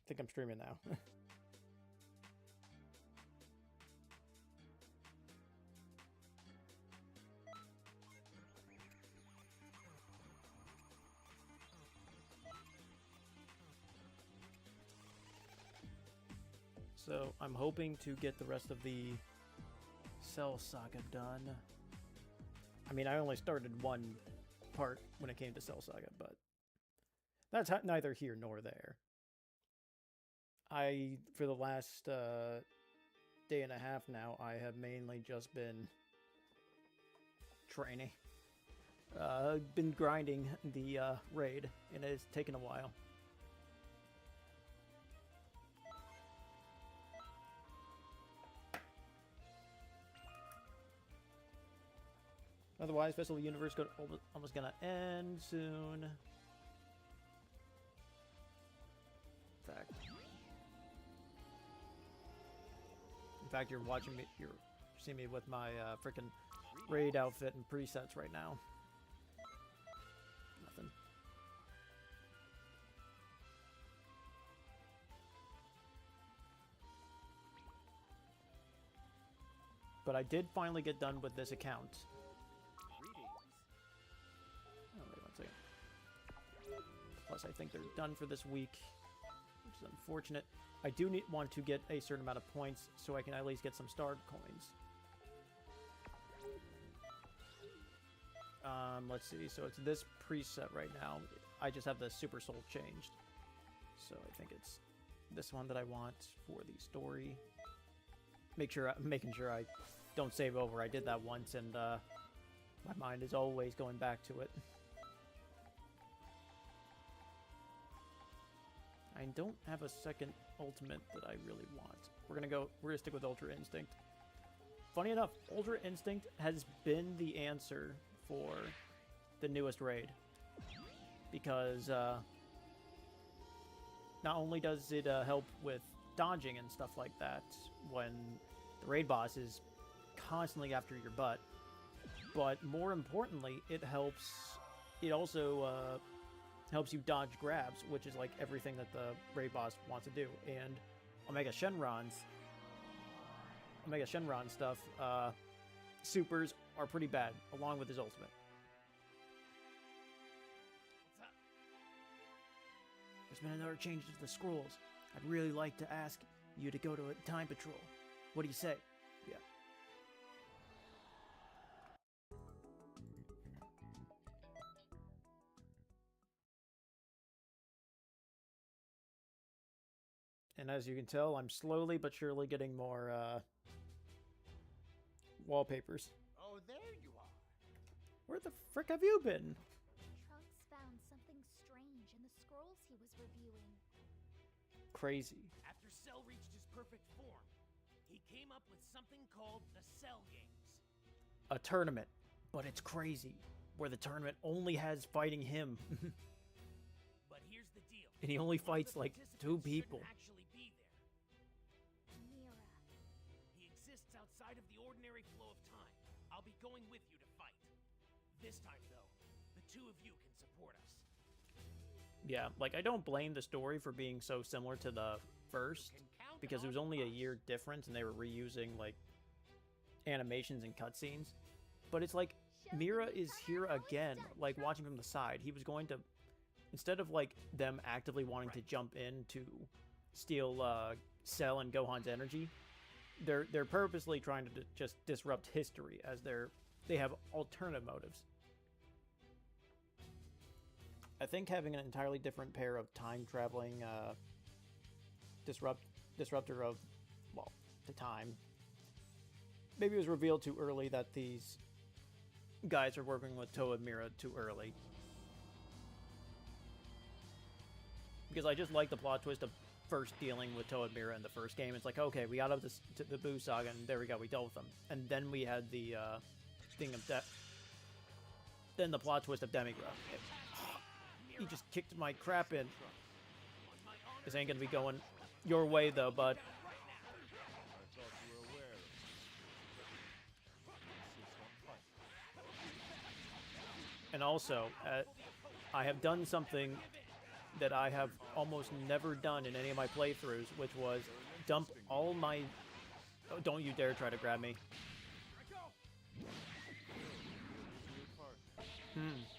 think I'm streaming now. So I'm hoping to get the rest of the Cell Saga done. I mean, I only started one part when it came to Cell Saga, but that's neither here nor there. For the last day and a half now, I have mainly just been training. Been grinding the raid, and it's taken a while. Otherwise, Festival of Universe almost gonna end soon. In fact, you're watching me. You're seeing me with my freaking raid outfit and presets right now. Nothing. But I did finally get done with this account. Oh, wait 1 second. Plus, I think they're done for this week, which is unfortunate. I do want to get a certain amount of points so I can at least get some star coins. Let's see. So it's this preset right now. I just have the Super Soul changed. So I think it's this one that I want for the story. Making sure I don't save over. I did that once, and my mind is always going back to it. I don't have a second ultimate that I really want. We're gonna stick with Ultra Instinct. Funny enough, Ultra Instinct has been the answer for the newest raid. Because not only does it help with dodging and stuff like that when the raid boss is constantly after your butt, but more importantly, it also helps you dodge grabs, which is like everything that the raid boss wants to do. And Omega Shenron's stuff, supers are pretty bad, along with his ultimate. What's up? There's been another change to the scrolls. I'd really like to ask you to go to a time patrol. What do you say? Yeah. And as you can tell, I'm slowly but surely getting more wallpapers. Oh, there you are. Where the frick have you been? Trunks found something strange in the scrolls he was reviewing. Crazy. After Cell reached his perfect form, he came up with something called the Cell Games. A tournament, but it's crazy. Where the tournament only has fighting him. But here's the deal. And he only One of fights the like participants 2 people. shouldn't actually be there. Mira. He exists outside of the ordinary flow of time. I'll be going with you to fight. This time, though, the 2 of you can support us. Yeah, like I don't blame the story for being so similar to the first, because it was only a year difference and they were reusing like animations and cutscenes. But it's like Mira is here again, like watching from the side. He was going to, instead of like them actively wanting to jump in to steal Cell and Gohan's energy, they're purposely trying to just disrupt history as they have alternative motives. I think having an entirely different pair of time-traveling disruptor of, well, the time. Maybe it was revealed too early that these guys are working with Toa and Mira too early. Because I just like the plot twist of first dealing with Toa and Mira in the first game. It's like, okay, we got up to the Boo Saga, and there we go, we dealt with them. And then we had the thing of then the plot twist of Demigra. He just kicked my crap in. This ain't gonna be going your way, though, bud. And also, I have done something that I have almost never done in any of my playthroughs, which was dump all my... Oh, don't you dare try to grab me.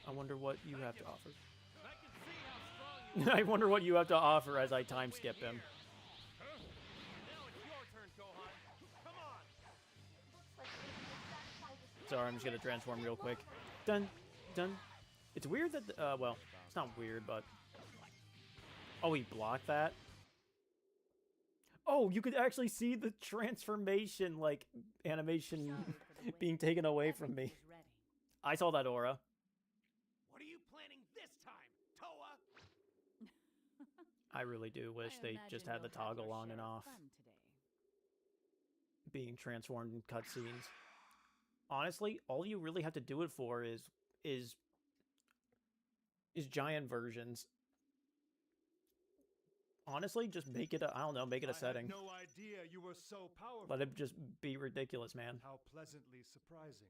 I wonder what you have to offer. I wonder what you have to offer as I time skip him. Sorry, I'm just gonna transform real quick. Done. Done. It's weird that, well, it's not weird, but... Oh, he blocked that? Oh, you could actually see the transformation, like, animation being taken away from me. I saw that aura. What are you planning this time, Toa? I really do wish they just had the toggle on and off. Being transformed in cutscenes. Honestly, all you really have to do it for is giant versions. Honestly, just make it a, I don't know, make it a setting. I had no idea you were so powerful. Let it just be ridiculous, man. How pleasantly surprising.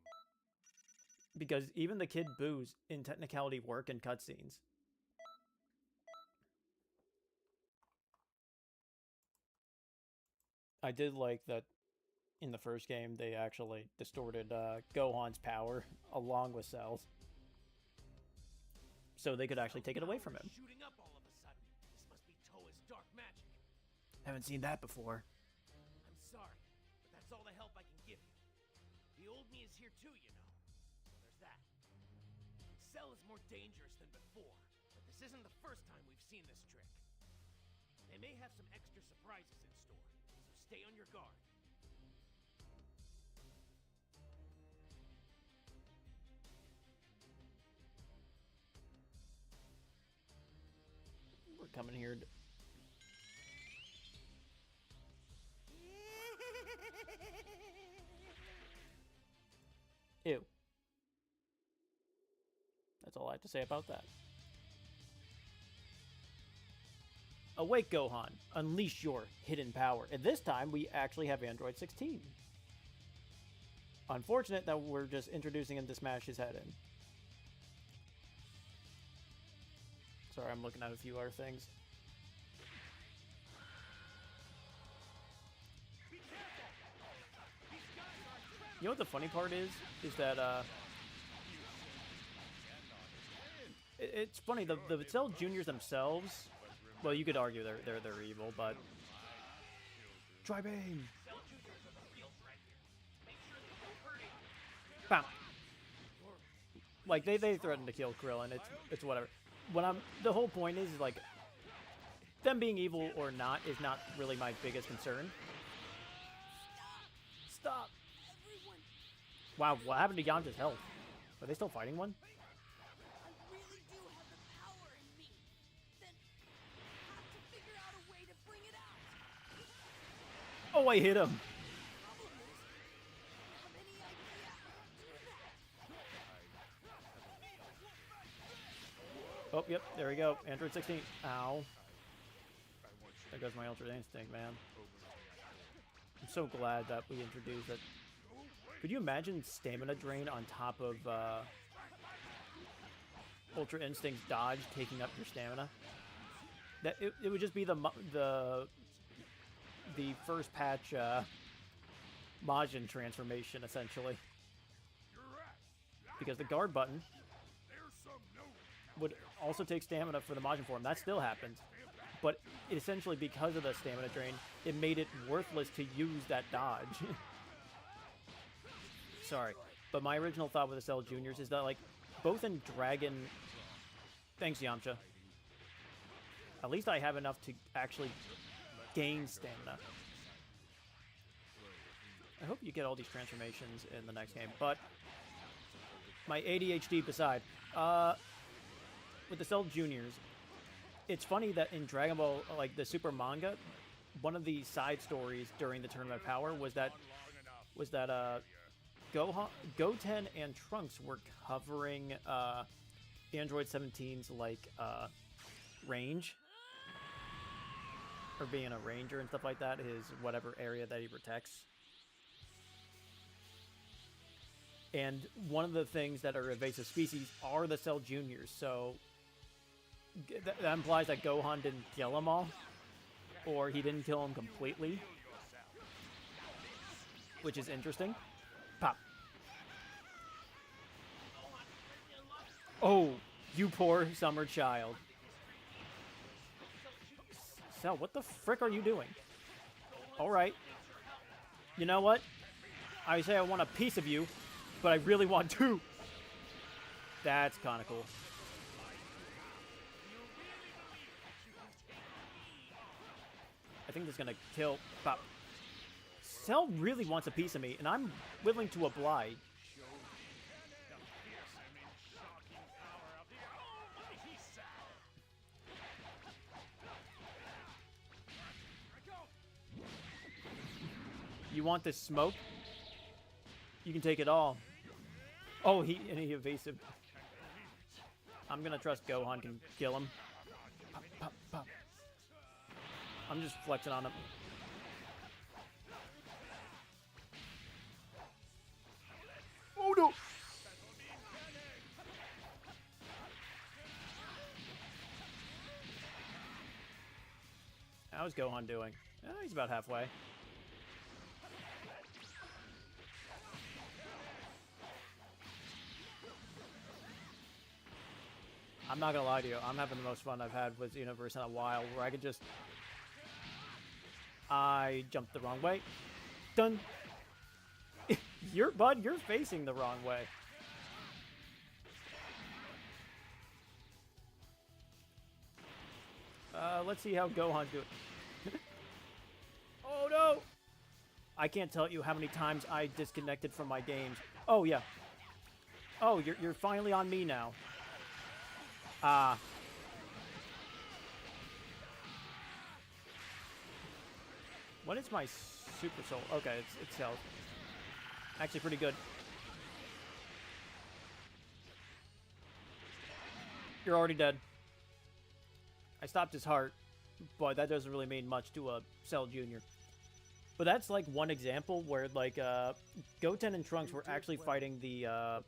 Because even the Kid Boos in technicality work in cutscenes. I did like that in the first game they actually distorted Gohan's power along with Cell's. So they could actually take it away from him. Shooting up all of a sudden. This must be Toa's dark magic. Haven't seen that before. I'm sorry, but that's all the help I can give you. The old me is here too, you know. So there's that. Cell is more dangerous than before, but this isn't the first time we've seen this trick. They may have some extra surprises in store, so stay on your guard. We're coming here to... Ew. That's all I have to say about that. Awake, Gohan. Unleash your hidden power. And this time, we actually have Android 16. Unfortunate that we're just introducing him to smash his head in. Sorry, I'm looking at a few other things. You know what the funny part is? Is that, it's funny, the Cell Juniors themselves, well, you could argue they're evil, but... Tri-Beam! Bam! Like, they threatened to kill Krillin, it's whatever. The whole point is, like, them being evil or not is not really my biggest concern. Stop! Wow, what happened to Yamcha's health? Are they still fighting one? I really do have the power in me. Then have to figure out a way to bring it out. Oh, I hit him! Problem is, I don't have any idea how to do that. Oh, yep, there we go. Android 16. Ow. There goes my Ultra Instinct, man. I'm so glad that we introduced it. Could you imagine stamina drain on top of Ultra Instinct's dodge taking up your stamina? That it would just be the first patch Majin transformation essentially. Because the guard button would also take stamina for the Majin form. That still happens. But essentially because of the stamina drain, it made it worthless to use that dodge. Sorry, but my original thought with the Cell Juniors is that, like, both in Dragon... Thanks, Yamcha. At least I have enough to actually gain stamina. I hope you get all these transformations in the next game, but... My ADHD beside. With the Cell Juniors, it's funny that in Dragon Ball, like, the Super manga, one of the side stories during the Tournament of Power was that Goten and Trunks were covering Android 17's like range, or being a ranger and stuff like that, his whatever area that he protects. And one of the things that are invasive species are the Cell Juniors, so that implies that Gohan didn't kill them all, or he didn't kill them completely, which is interesting. Pop. Oh, you poor summer child. Cell, what the frick are you doing? Alright. You know what? I say I want a piece of you, but I really want two. That's kind of cool. I think this is going to kill Pop. Cell really wants a piece of me, and I'm willing to oblige. You want this smoke? You can take it all. Oh, he evasive. I'm gonna trust Gohan can kill him. Pop, pop, pop. I'm just flexing on him. Oh no! How's Gohan doing? He's about halfway. I'm not gonna lie to you, I'm having the most fun I've had with Xenoverse in a while, where I could just... I jumped the wrong way. Done. You're facing the wrong way. Let's see how Gohan's doing. Oh no! I can't tell you how many times I disconnected from my games. Oh yeah. Oh, you're finally on me now. What is my super soul? Okay, it's health. Actually pretty good. You're already dead. I stopped his heart, but that doesn't really mean much to a Cell Jr. But that's like one example where like Goten and Trunks were actually fighting the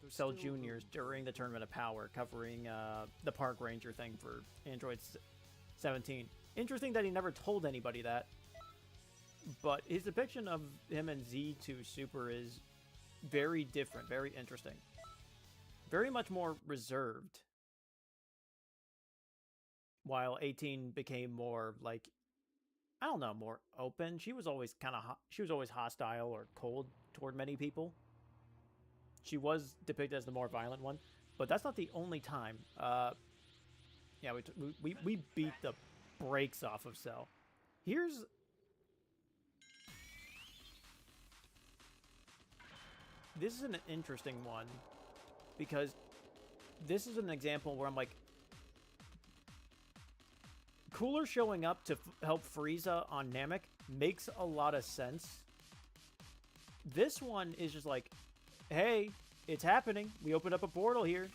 Cell Juniors during the Tournament of Power, covering the Park Ranger thing for Android 17. Interesting that he never told anybody that. But his depiction of him and Z2 Super is very different, very interesting. Very much more reserved. While 18 became more like, I don't know, more open. She was always kind of she was always hostile or cold toward many people. She was depicted as the more violent one, but that's not the only time. Yeah, we beat the brakes off of Cell. This is an interesting one because this is an example where I'm like, Cooler showing up to help Frieza on Namek makes a lot of sense. This one is just like, hey, it's happening. We opened up a portal here.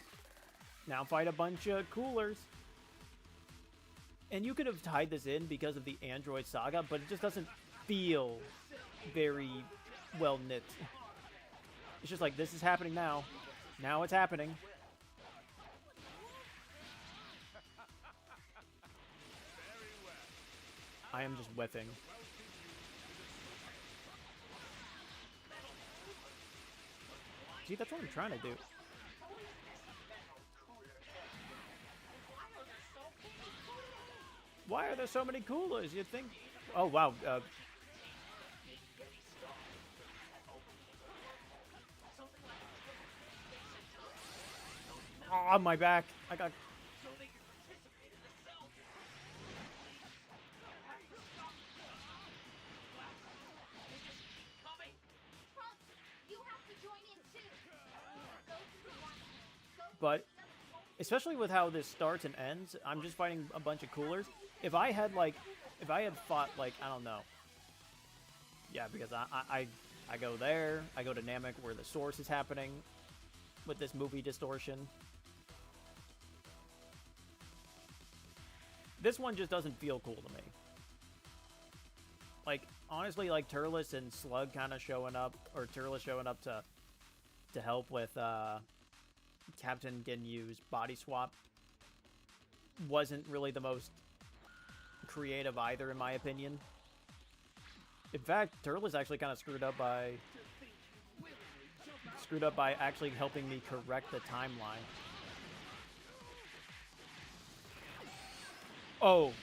Now fight a bunch of Coolers. And you could have tied this in because of the Android Saga, but it just doesn't feel very well knit. It's just like, this is happening now. Now it's happening. I am just whiffing. See, that's what I'm trying to do. Why are there so many coolers? You'd think... Oh, wow. Oh, my back. I got... But, especially with how this starts and ends, I'm just fighting a bunch of coolers. If I had fought, like, I don't know. Yeah, because I go there, I go to Namek where the source is happening with this movie distortion. This one just doesn't feel cool to me. Like, honestly, like, Turles and Slug kind of showing up, or Turles showing up to help with, Captain Ginyu's body swap. wasn't really the most creative either, in my opinion. In fact, Turtle is actually kind of screwed up by actually helping me correct the timeline. Oh.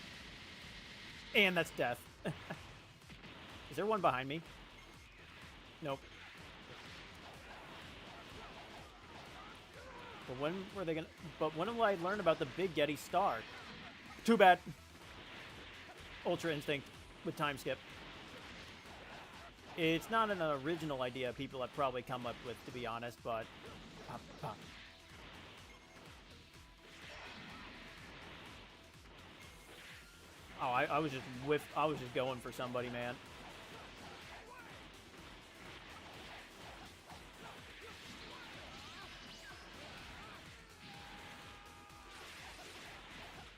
And that's death. Is there one behind me? Nope. But when were they gonna... But when will I learn about the big Yeti star? Too bad. Ultra Instinct with time skip. It's not an original idea people have probably come up with, to be honest, but... Pop, pop. Oh, I was just going for somebody, man.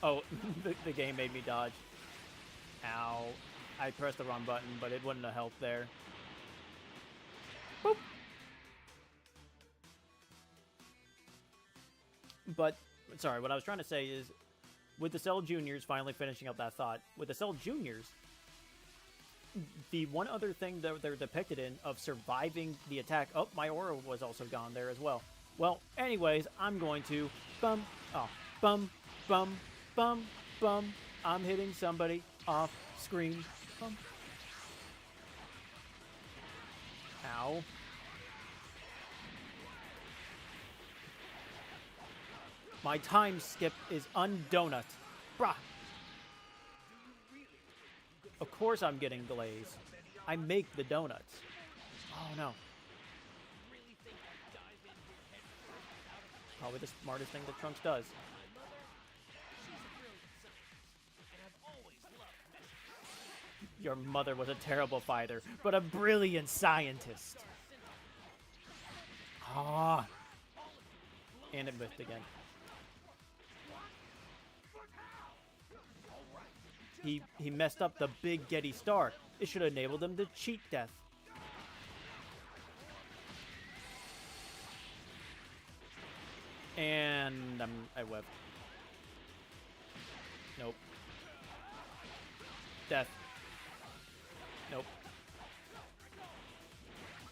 Oh, the game made me dodge. Ow. I pressed the wrong button, but it wouldn't have helped there. Boop. But, sorry, what I was trying to say is, with the Cell Juniors, finally finishing up that thought, with the Cell Juniors, the one other thing that they're depicted in of surviving the attack... Oh, my aura was also gone there as well. Well, anyways, I'm going to... Bum, bum, bum, bum. I'm hitting somebody off screen. Bum. Ow. My time skip is undonut. Brah. Of course I'm getting glaze. I make the donuts. Oh no. Probably the smartest thing that Trunks does. Your mother was a terrible fighter, but a brilliant scientist. Ah. And it missed again. He messed up the big Yeti star. It should have enabled him to cheat death. And I webbed. Nope. Death. Nope.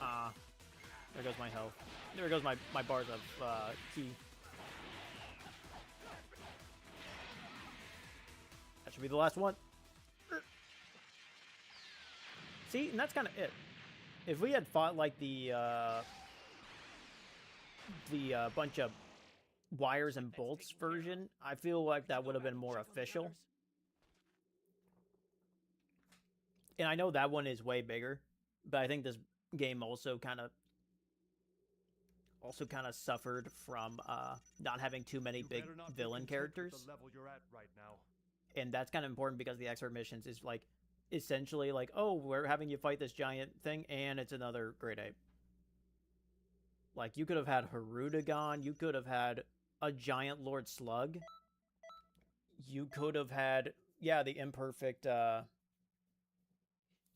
Ah. There goes my health. There goes my bars of key. That should be the last one. See, and that's kind of it. If we had fought like the bunch of wires and bolts version, I feel like that would have been more official. And I know that one is way bigger, but I think this game also kind of suffered from not having too many big villain characters. The level you're at right now. And that's kind of important because the expert missions is like essentially like, oh, we're having you fight this giant thing and it's another Great Ape. Like, you could have had Harudagon, you could have had a giant Lord Slug. You could have had, yeah, the imperfect, you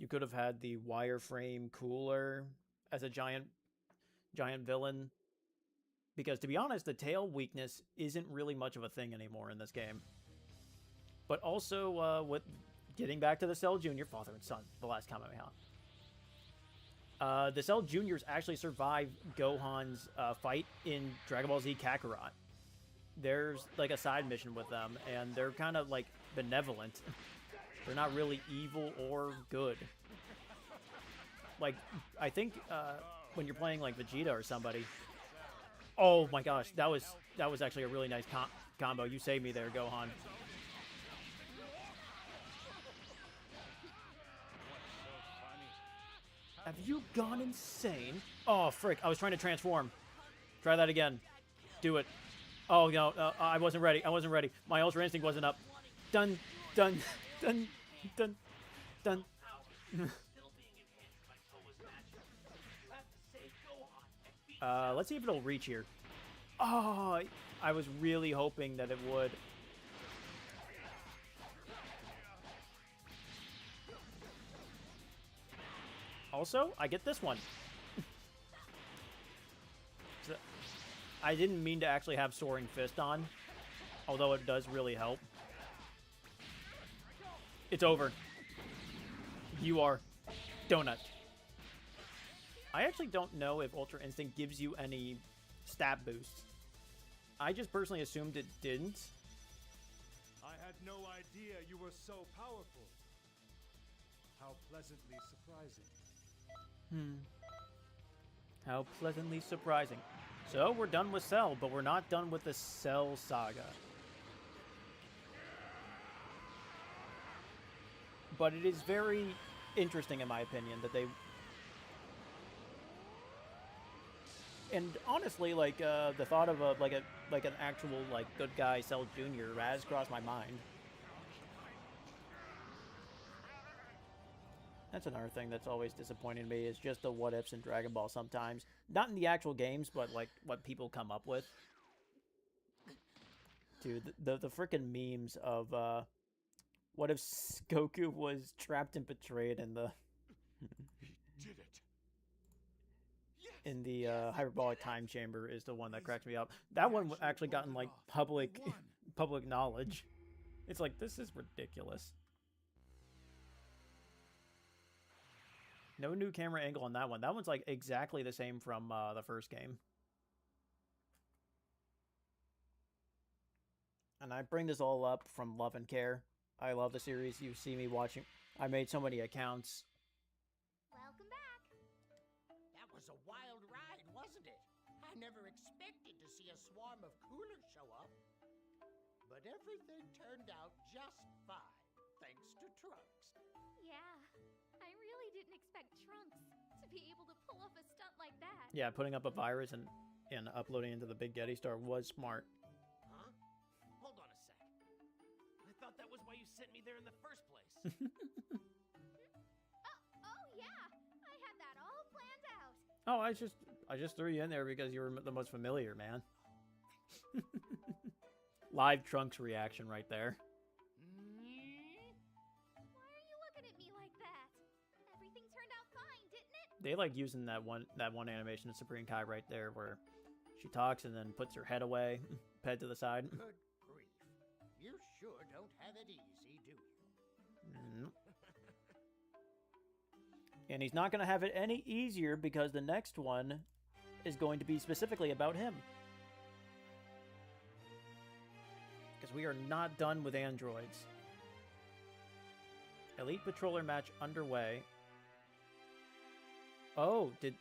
could have had the wireframe cooler as a giant villain. Because, to be honest, the tail weakness isn't really much of a thing anymore in this game. But also, with getting back to the Cell Jr., father and son, the last Kamehameha. The Cell Juniors actually survived Gohan's fight in Dragon Ball Z Kakarot. There's like a side mission with them, and they're kind of like benevolent. They're not really evil or good. Like, I think when you're playing like Vegeta or somebody. Oh my gosh, that was actually a really nice combo. You saved me there, Gohan. Have you gone insane? Oh, frick. I was trying to transform. Try that again. Do it. Oh, no. I wasn't ready. I wasn't ready. My Ultra Instinct wasn't up. Dun, dun, dun, dun, dun. Let's see if it'll reach here. Oh, I was really hoping that it would. Also, I get this one. So, I didn't mean to actually have Soaring Fist on, Although it does really help. It's over. You are donut. I actually don't know if Ultra Instinct gives you any stat boosts. I just personally assumed it didn't. I had no idea you were so powerful. How pleasantly surprising. How pleasantly surprising. So, we're done with Cell, but we're not done with the Cell Saga. But it is very interesting, in my opinion, that they... And honestly, like, the thought of an actual, like, good guy Cell Jr. has crossed my mind. That's another thing that's always disappointed me, is just the what-ifs in Dragon Ball sometimes. Not in the actual games, but, like, what people come up with. Dude, the frickin' memes of, what if Goku was trapped and betrayed in the... He did it. in the hyperbolic time chamber is the one that cracks me up. That one actually gotten, like, public knowledge. It's like, this is ridiculous. No new camera angle on that one. That one's, like, exactly the same from the first game. And I bring this all up from love and care. I love the series. You see me watching. I made so many accounts. Welcome back. That was a wild ride, wasn't it? I never expected to see a swarm of coolers show up. But everything turned out just fine, thanks to Trunks. Yeah, I really didn't expect Trunks to be able to pull off a stunt like that. Yeah, putting up a virus and uploading into the Big Getty Star was smart. Huh? Hold on a sec. I thought that was why you sent me there in the first place. Oh yeah, I had that all planned out. Oh, I just threw you in there because you were the most familiar, man. Live Trunks reaction right there. Why are you looking at me like that? Everything turned out fine, didn't it? They like using that one animation of Supreme Kai right there where she talks and then puts her head away, head to the side. Good grief. You sure don't have it easy, do you? Nope. And he's not going to have it any easier because the next one is going to be specifically about him. Because we are not done with androids. Elite Patroller match underway. Oh, did...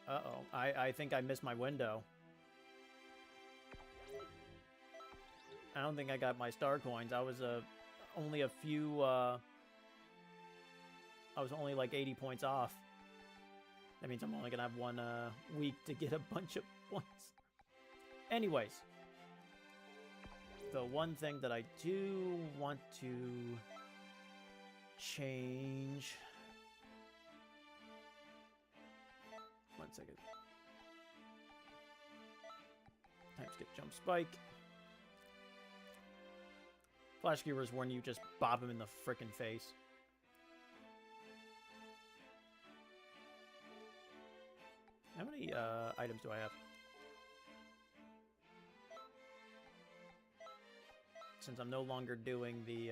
Uh-oh. I think I missed my window. I don't think I got my star coins. I was only a few... I was only like 80 points off. That means I'm only going to have one week to get a bunch of points. Anyways. The one thing that I do want to change... One second. Time skip jump spike. Flash Gear is when you just bop him in the frickin' face. How many items do I have? Since I'm no longer doing the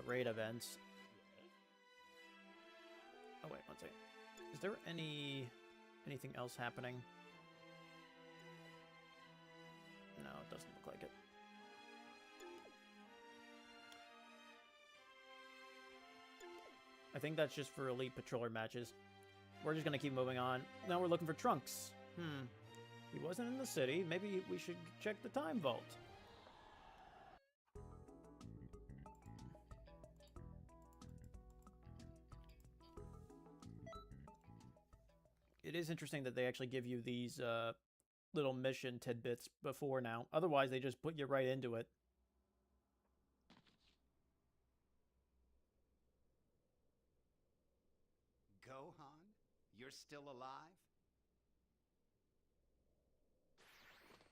raid events. Oh wait, one second. Is there anything else happening? No, it doesn't look like it. I think that's just for Elite Patroller matches. We're just gonna keep moving on. Now we're looking for Trunks. He wasn't in the city. Maybe we should check the time vault. It is interesting that they actually give you these little mission tidbits before now. Otherwise, they just put you right into it. Gohan, you're still alive?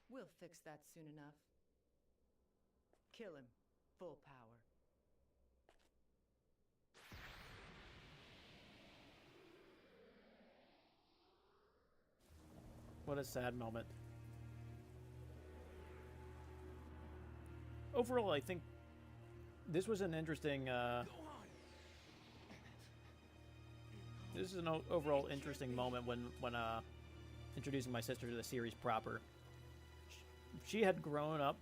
We'll fix that soon enough. Kill him. Full power. What a sad moment. Overall, I think this was an interesting, this is an overall interesting moment when introducing my sister to the series proper. She had grown up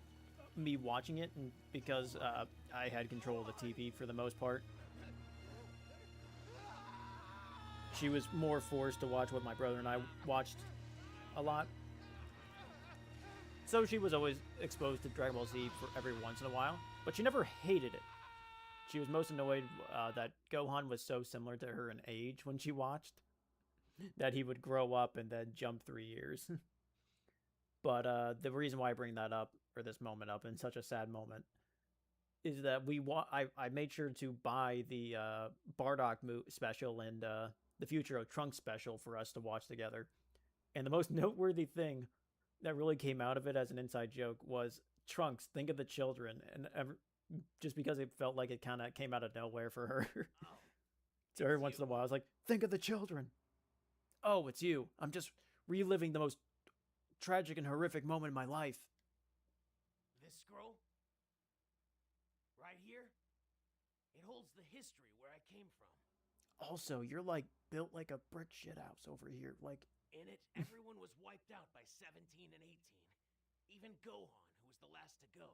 me watching it, and because I had control of the TV for the most part, she was more forced to watch what my brother and I watched a lot. So she was always exposed to Dragon Ball Z for every once in a while, but she never hated it. She was most annoyed that Gohan was so similar to her in age when she watched, that he would grow up and then jump 3 years. But the reason why I bring that up, or this moment up in such a sad moment, is that I made sure to buy the Bardock special and the Future of Trunks special for us to watch together. And the most noteworthy thing that really came out of it as an inside joke was, Trunks, think of the children. And just because it felt like it kind of came out of nowhere for her. So every once in a while I was like, think of the children. Oh, it's you. I'm just reliving the most tragic and horrific moment in my life. This scroll? Right here? It holds the history where I came from. Also, you're like built like a brick shithouse over here. Like, in it, everyone was wiped out by 17 and 18. Even Gohan, who was the last to go.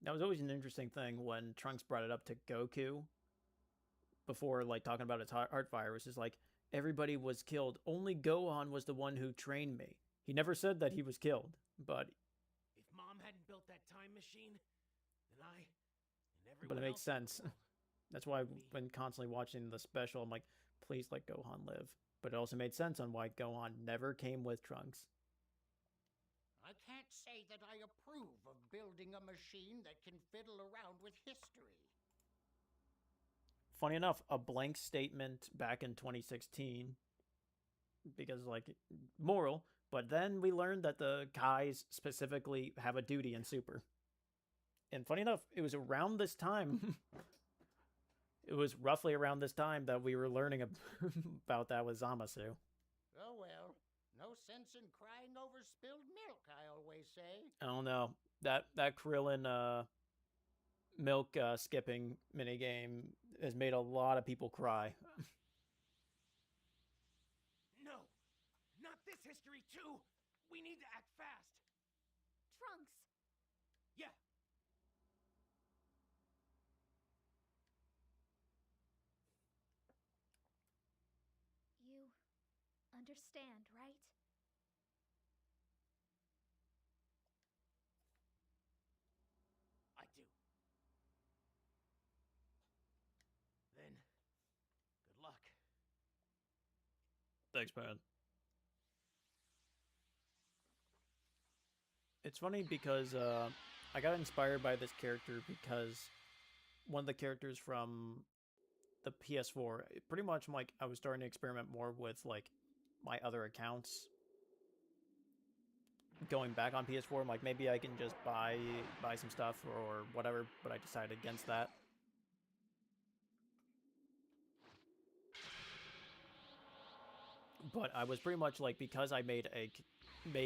That was always an interesting thing when Trunks brought it up to Goku before, like, talking about his heart virus. Is like, everybody was killed. Only Gohan was the one who trained me. He never said that he was killed, but... If Mom hadn't built that time machine, then I and everyone But it makes else sense. That's why when constantly watching the special, I'm like, please let Gohan live. But it also made sense on why Gohan never came with Trunks. I can't say that I approve of building a machine that can fiddle around with history. Funny enough, a blank statement back in 2016, because, like, moral, but then we learned that the Kais specifically have a duty in Super. And funny enough, it was around this time, it was roughly around this time that we were learning about that with Zamasu. Oh well, no sense in crying over spilled milk, I always say. I don't know. That Krillin milk skipping minigame has made a lot of people cry. No! Not this history, too! We need to act fast! Trunks! Yeah! You understand, right? I do. Then, good luck. Thanks, man. It's funny because I got inspired by this character because one of the characters from the PS4, pretty much, like, I was starting to experiment more with, like, my other accounts going back on PS4. I'm like, maybe I can just buy some stuff or whatever, but I decided against that. But I was pretty much like, because I made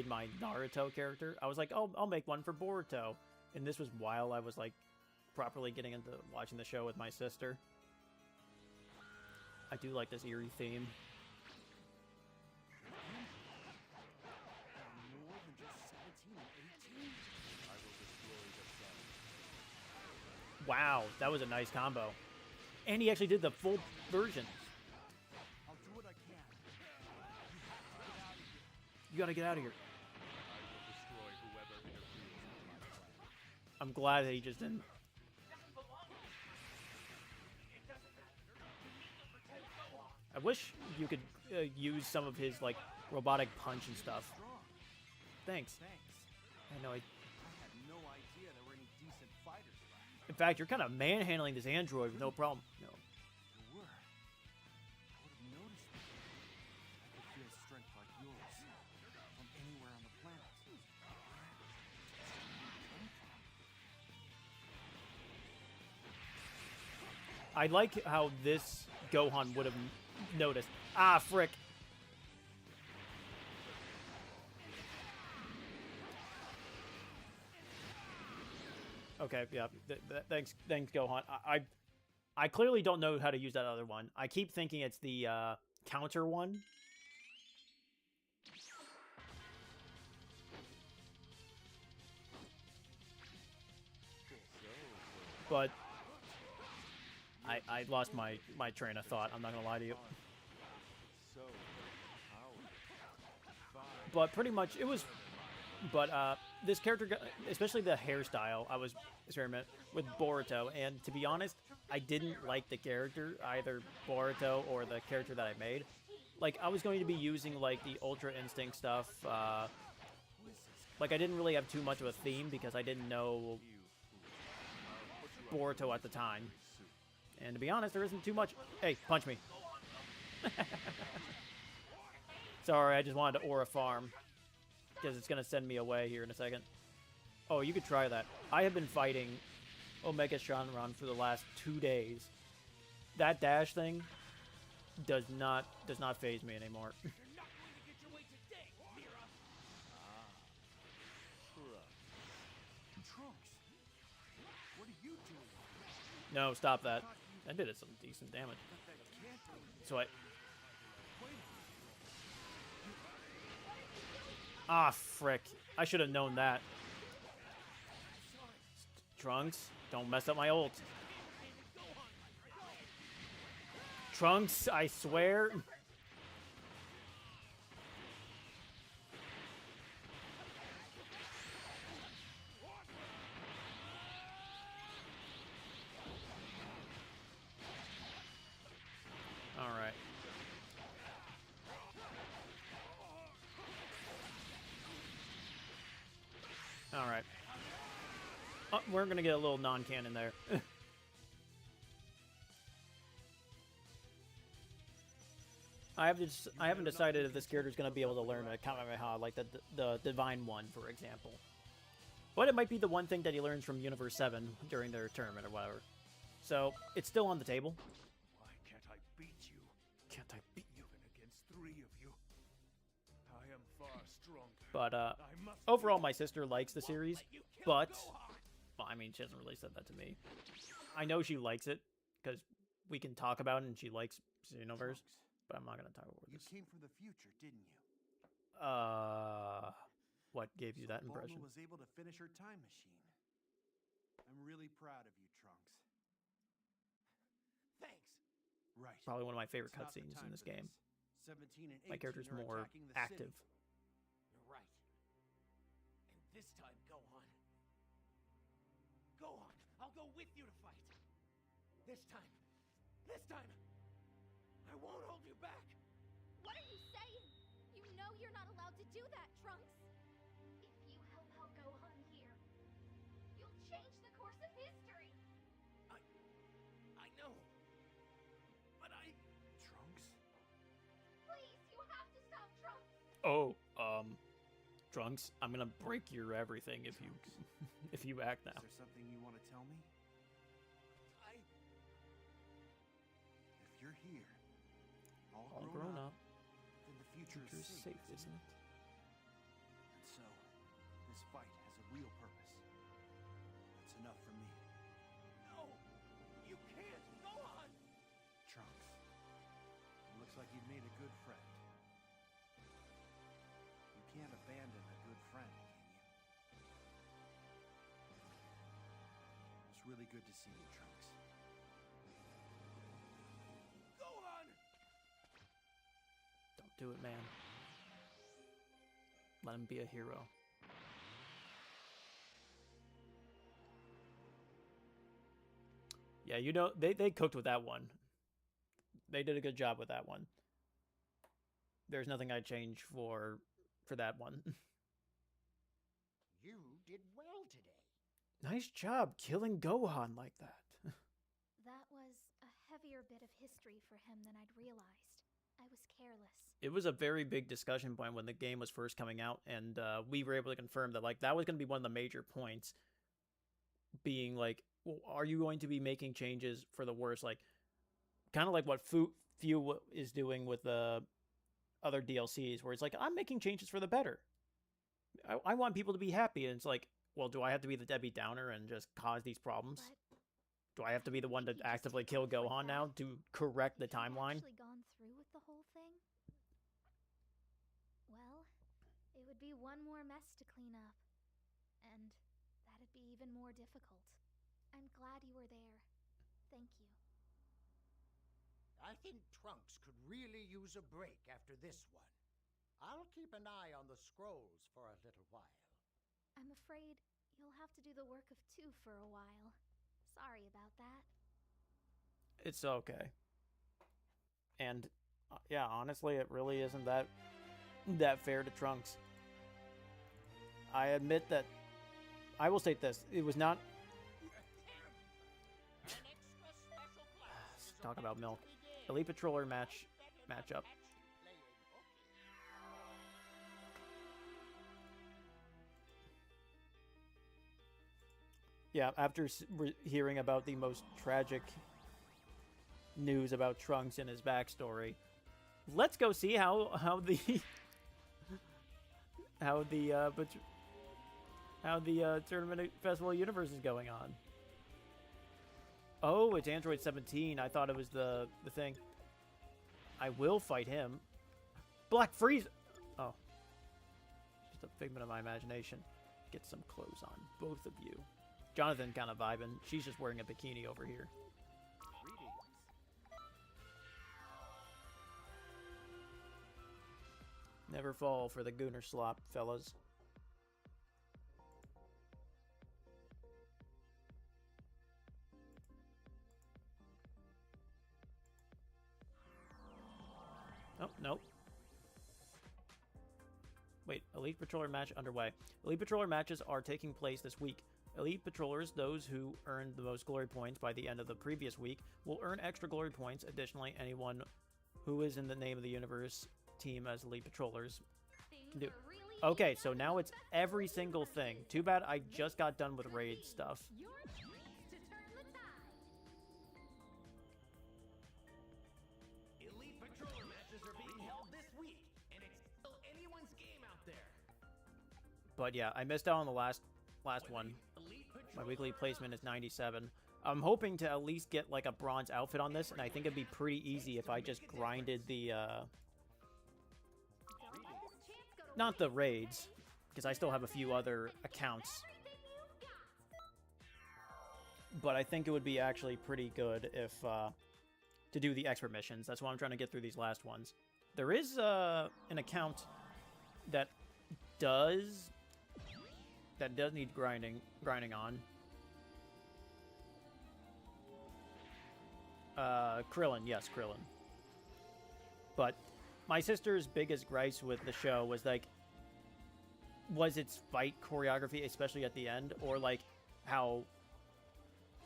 my Naruto character, I was like, oh, I'll make one for Boruto. And this was while I was, like, properly getting into watching the show with my sister. I do like this eerie theme. More than just 17 and 18? I will destroy the sun. Wow, that was a nice combo. And he actually did the full version. I'll do what I can. You gotta get out of here. I will destroy whoever interferes with my plan. I'm glad that he just didn't. I wish you could use some of his, like, robotic punch and stuff. Thanks. I know. I had no idea there were any decent fighters left. In fact, you're kind of manhandling this android with no problem. No. There were. I would have noticed them. I could feel strength like yours from anywhere on the planet. I like how this Gohan would have noticed. Ah, frick. Okay, yeah. Thanks, Gohan. I clearly don't know how to use that other one. I keep thinking it's the counter one. But I lost my train of thought. I'm not gonna lie to you. But pretty much it was. But this character, especially the hairstyle, I was experimenting with Boruto, and to be honest, I didn't like the character, either Boruto or the character that I made. Like, I was going to be using, like, the Ultra Instinct stuff. Like, I didn't really have too much of a theme because I didn't know Boruto at the time. And to be honest, there isn't too much. Hey, punch me. Sorry, I just wanted to aura farm. Because it's going to send me away here in a second. Oh, you could try that. I have been fighting Omega Shenron for the last 2 days. That dash thing does not phase me anymore. You're not going to get your way today, Mira. Trunks, what are you doing? No, stop that. That did some decent damage. So Ah, frick. I should have known that. Trunks, don't mess up my ult. Trunks, I swear. All right. All right. Oh, we're gonna get a little non-canon there. I haven't decided if this character is gonna be able to learn a Kamehameha like the Divine One, for example. But it might be the one thing that he learns from Universe 7 during their tournament or whatever. So it's still on the table. Why can't I beat you? Can't I beat you? Even against 3 of you, I am far stronger. But overall, my sister likes the series. But well, I mean, she hasn't really said that to me. I know she likes it because we can talk about it, and she likes Xenoverse. But I'm not gonna talk about this. You came from the future, didn't you? What gave you that So impression? Bulma was able to finish her time machine. I'm really proud of you, Trunks. Thanks. Right. Probably one of my favorite It's not the cutscenes in time this for game. 17 and 18 My character's are more attacking the active. city. You're right. And this time, Gohan. Gohan, I'll go with you to fight. This time, I won't hold you back. What are you saying? You know you're not allowed to do that, Trunks. If you help out Gohan here, you'll change the course of history. I know. But Trunks? Please, you have to stop Trunks. Oh, Trunks, I'm gonna break your everything if you if you act now. Is there something you want to tell me? If you're here, all grown up, then the future is safe, isn't it? And so, this fight has a real purpose. That's enough for me. no, you can't. Gohan. Trunks, it looks like you've made a good friend. You can't abandon a good friend, can you? It's really good to see you, Trunks. Gohan. Don't do it, man. Let him be a hero. Yeah, you know, they cooked with that one. They did a good job with that one. There's nothing I'd change for that one. You did well today. Nice job killing Gohan like that. That was a heavier bit of history for him than I'd realized. I was careless. It was a very big discussion point when the game was first coming out, and we were able to confirm that like that was going to be one of the major points. Being like, well, are you going to be making changes for the worse? Like, kind of like what Few is doing with the other DLCs, where it's like, I'm making changes for the better. I want people to be happy, and it's like, well, do I have to be the Debbie Downer and just cause these problems? But Do I have to be the one to if you just actively keep kill up like Gohan now that, to correct the have you timeline? actually gone through with the whole thing? Well, it would be one more mess to clean up. And that'd be even more difficult. I'm glad you were there. Thank you. I think Trunks could really use a break after this one. I'll keep an eye on the scrolls for a little while. I'm afraid you'll have to do the work of two for a while. Sorry about that. It's okay. And yeah, honestly, it really isn't that fair to Trunks. I admit that I will state this. It was not An extra special class is talk about about milk. to begin. Elite Patroller matchup. Actually playing hooky. Yeah, after hearing about the most tragic news about Trunks and his backstory, let's go see how the Tournament Festival Universe is going on. Oh, it's Android 17. I thought it was the thing. I will fight him. Black Freeze. Oh, just a figment of my imagination. Get some clothes on, both of you. Jonathan kind of vibing. She's just wearing a bikini over here. Greetings. Never fall for the Gooner slop, fellas. Oh, nope. Wait, Elite Patroller match underway. Elite Patroller matches are taking place this week. Elite Patrollers, those who earned the most glory points by the end of the previous week, will earn extra glory points. Additionally, anyone who is in the Name of the Universe team as Elite Patrollers can do. Okay, so now it's every single thing. Too bad I just got done with raid stuff. Your chance to turn the tide. Elite Patroller matches are being held this week, and it's still anyone's game out there. But yeah, I missed out on the last one. My weekly placement is 97. I'm hoping to at least get like a bronze outfit on this, and I think it'd be pretty easy if I just grinded the Don't let this chance go to not the waste. raids, because I still have a few other accounts. Everything you've got. But I think it would be actually pretty good if to do the expert missions. That's why I'm trying to get through these last ones. There is an account that does need grinding on. Krillin, yes, Krillin. But my sister's biggest gripes with the show was was its fight choreography, especially at the end, or like how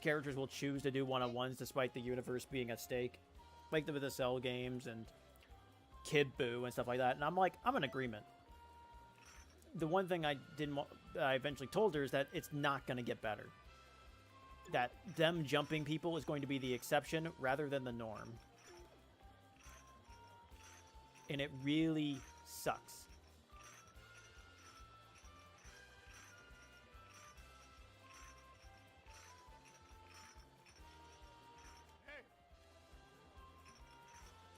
characters will choose to do one-on-ones despite the universe being at stake, like with the Cell games and Kid Buu and stuff like that. And I'm like, I'm in agreement. The one thing I eventually told her is that it's not going to get better. That them jumping people is going to be the exception rather than the norm. And it really sucks.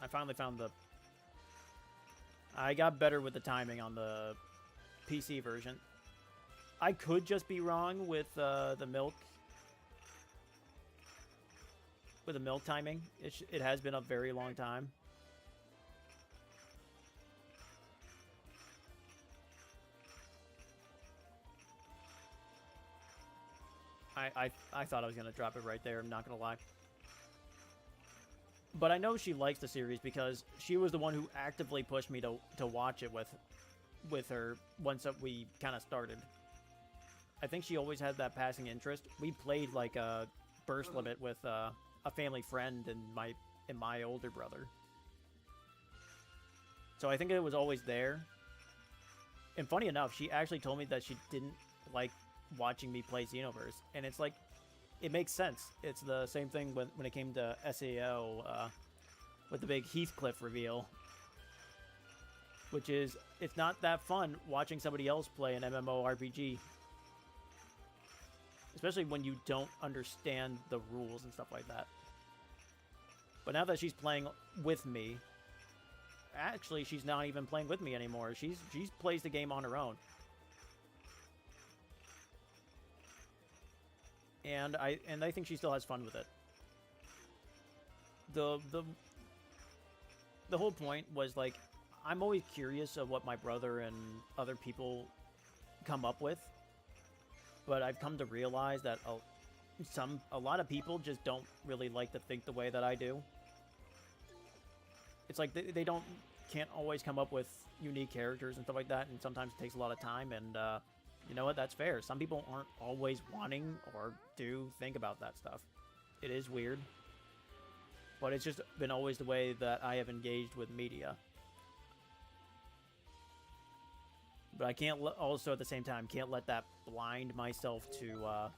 I finally found I got better with the timing on the PC version. I could just be wrong with the milk. With the milk timing. It has been a very long time. I thought I was going to drop it right there, I'm not going to lie. But I know she likes the series because she was the one who actively pushed me to watch it with her once we kind of started. I think she always had that passing interest. We played like a burst limit with a family friend and my older brother. So I think it was always there. And funny enough, she actually told me that she didn't like watching me play Xenoverse. And it's like, it makes sense. It's the same thing when it came to SAO with the big Heathcliff reveal. Which is, it's not that fun watching somebody else play an MMORPG. especially when you don't understand the rules and stuff like that. But now that she's playing with me, actually, she's not even playing with me anymore. She's plays the game on her own. And I think she still has fun with it. The whole point was, like, I'm always curious of what my brother and other people come up with, but I've come to realize that a lot of people just don't really like to think the way that I do. It's like they can't always come up with unique characters and stuff like that, and sometimes it takes a lot of time, and you know what, that's fair. Some people aren't always wanting or do think about that stuff. It is weird, but it's just been always the way that I have engaged with media. But I can't also at the same time can't let that blind myself to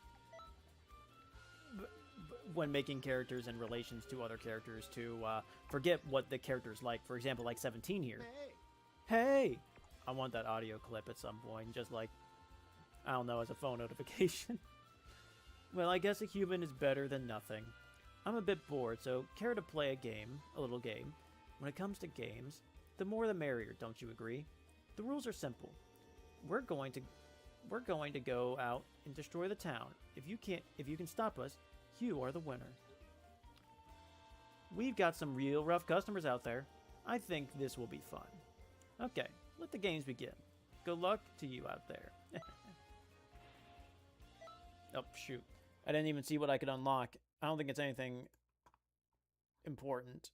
when making characters in relations to other characters to forget what the character's like. For example, like 17 here. Hey! I want that audio clip at some point, just like, I don't know, as a phone notification. Well, I guess a human is better than nothing. I'm a bit bored, so care to play a little game. When it comes to games, the more the merrier, don't you agree? The rules are simple. We're going to go out and destroy the town. If you can stop us, you are the winner. We've got some real rough customers out there. I think this will be fun. Okay, let the games begin. Good luck to you out there. Oh, shoot. I didn't even see what I could unlock. I don't think it's anything important.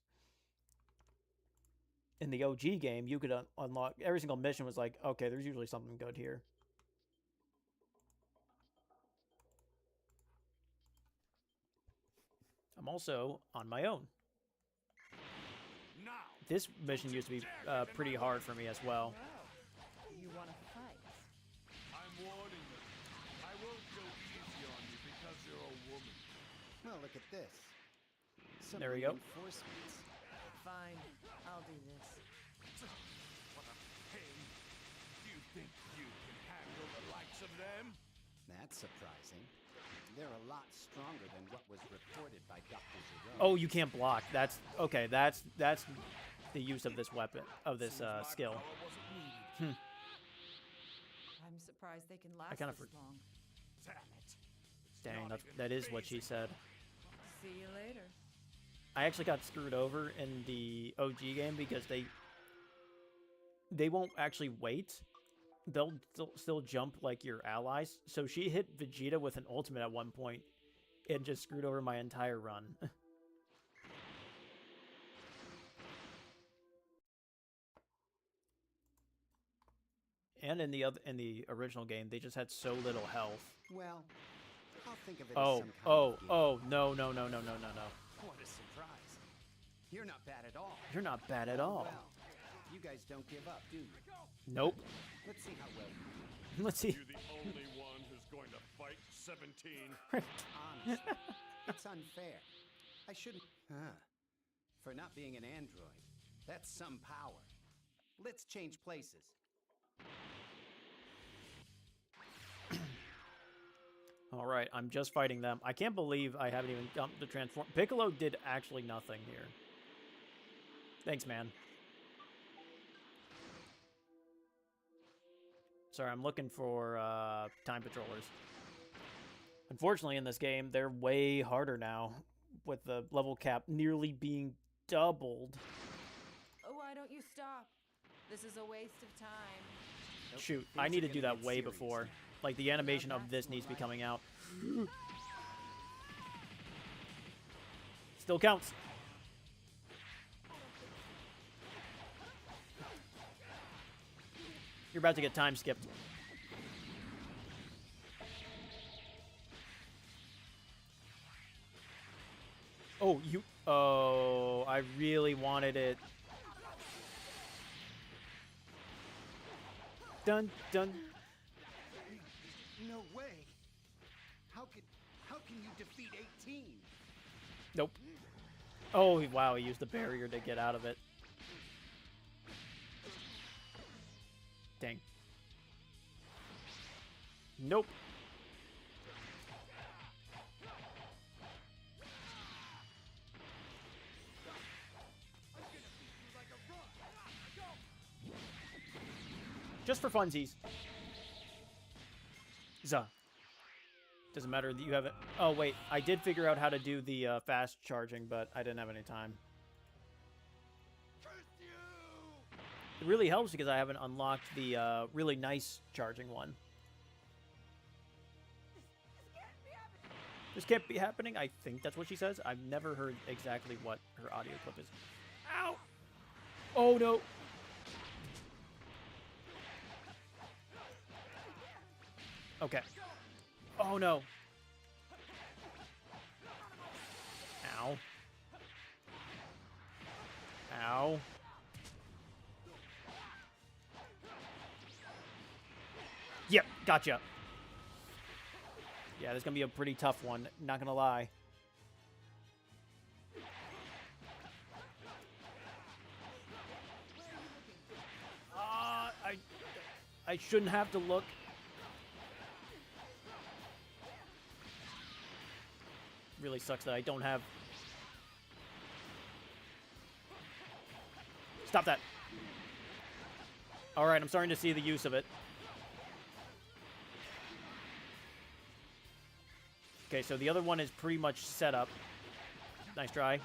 In the OG game, you could unlock... Every single mission was like, okay, there's usually something good here. I'm also on my own. This mission used to be pretty hard for me as well. You want to fight? I'm warning you. I won't go easy on you because you're a woman. Oh, look at this. Some There we go. reinforcements. Fine, I'll do this. What a pain. Do you think you can handle the likes of them? That's surprising. They're a lot stronger than what was reported by Dr. Jerome. Oh, you can't block. That's... Okay, that's the use of this weapon, of this skill. I'm surprised they can last kinda this long. Dang, that is what she said. See you later. I actually got screwed over in the OG game because they won't actually wait. They'll still jump like your allies. So she hit Vegeta with an ultimate at one point and just screwed over my entire run. And in the original game, they just had so little health. Well, I'll think of it as Oh, some kind of gift. no. What a surprise. You're not bad at all. You're not bad at all. Well, you guys don't give up, do you? Nope. Let's see how well you do. Let's see. You're the only one who's going to fight 17. Honestly, it's unfair. I shouldn't... For not being an android. That's some power. Let's change places. Alright, I'm just fighting them. I can't believe I haven't even dumped the transform. Piccolo did actually nothing here. Thanks, man. Sorry, I'm looking for time patrollers. Unfortunately, in this game, they're way harder now, with the level cap nearly being doubled. Oh, why don't you stop? This is a waste of time. Shoot, I need to do that way before. Like, the animation of this needs to be coming out. Still counts. You're about to get time skipped. Oh, you... Oh, I really wanted it. Dun, dun. No way. How can you defeat 18? Nope. Oh, wow, he used the barrier to get out of it. Dang. Nope. Just for funsies. Zuh. Doesn't matter that you haven't... Oh, wait. I did figure out how to do the fast charging, but I didn't have any time. It really helps because I haven't unlocked the really nice charging one. This can't be happening. I think that's what she says. I've never heard exactly what her audio clip is. Ow! Oh, no. Okay. Oh, no. Ow. Ow. Yep, gotcha. Yeah, this is going to be a pretty tough one, not going to lie. I shouldn't have to look. Really sucks that I don't have... Stop that. Alright, I'm starting to see the use of it. Okay, so the other one is pretty much set up. Nice try.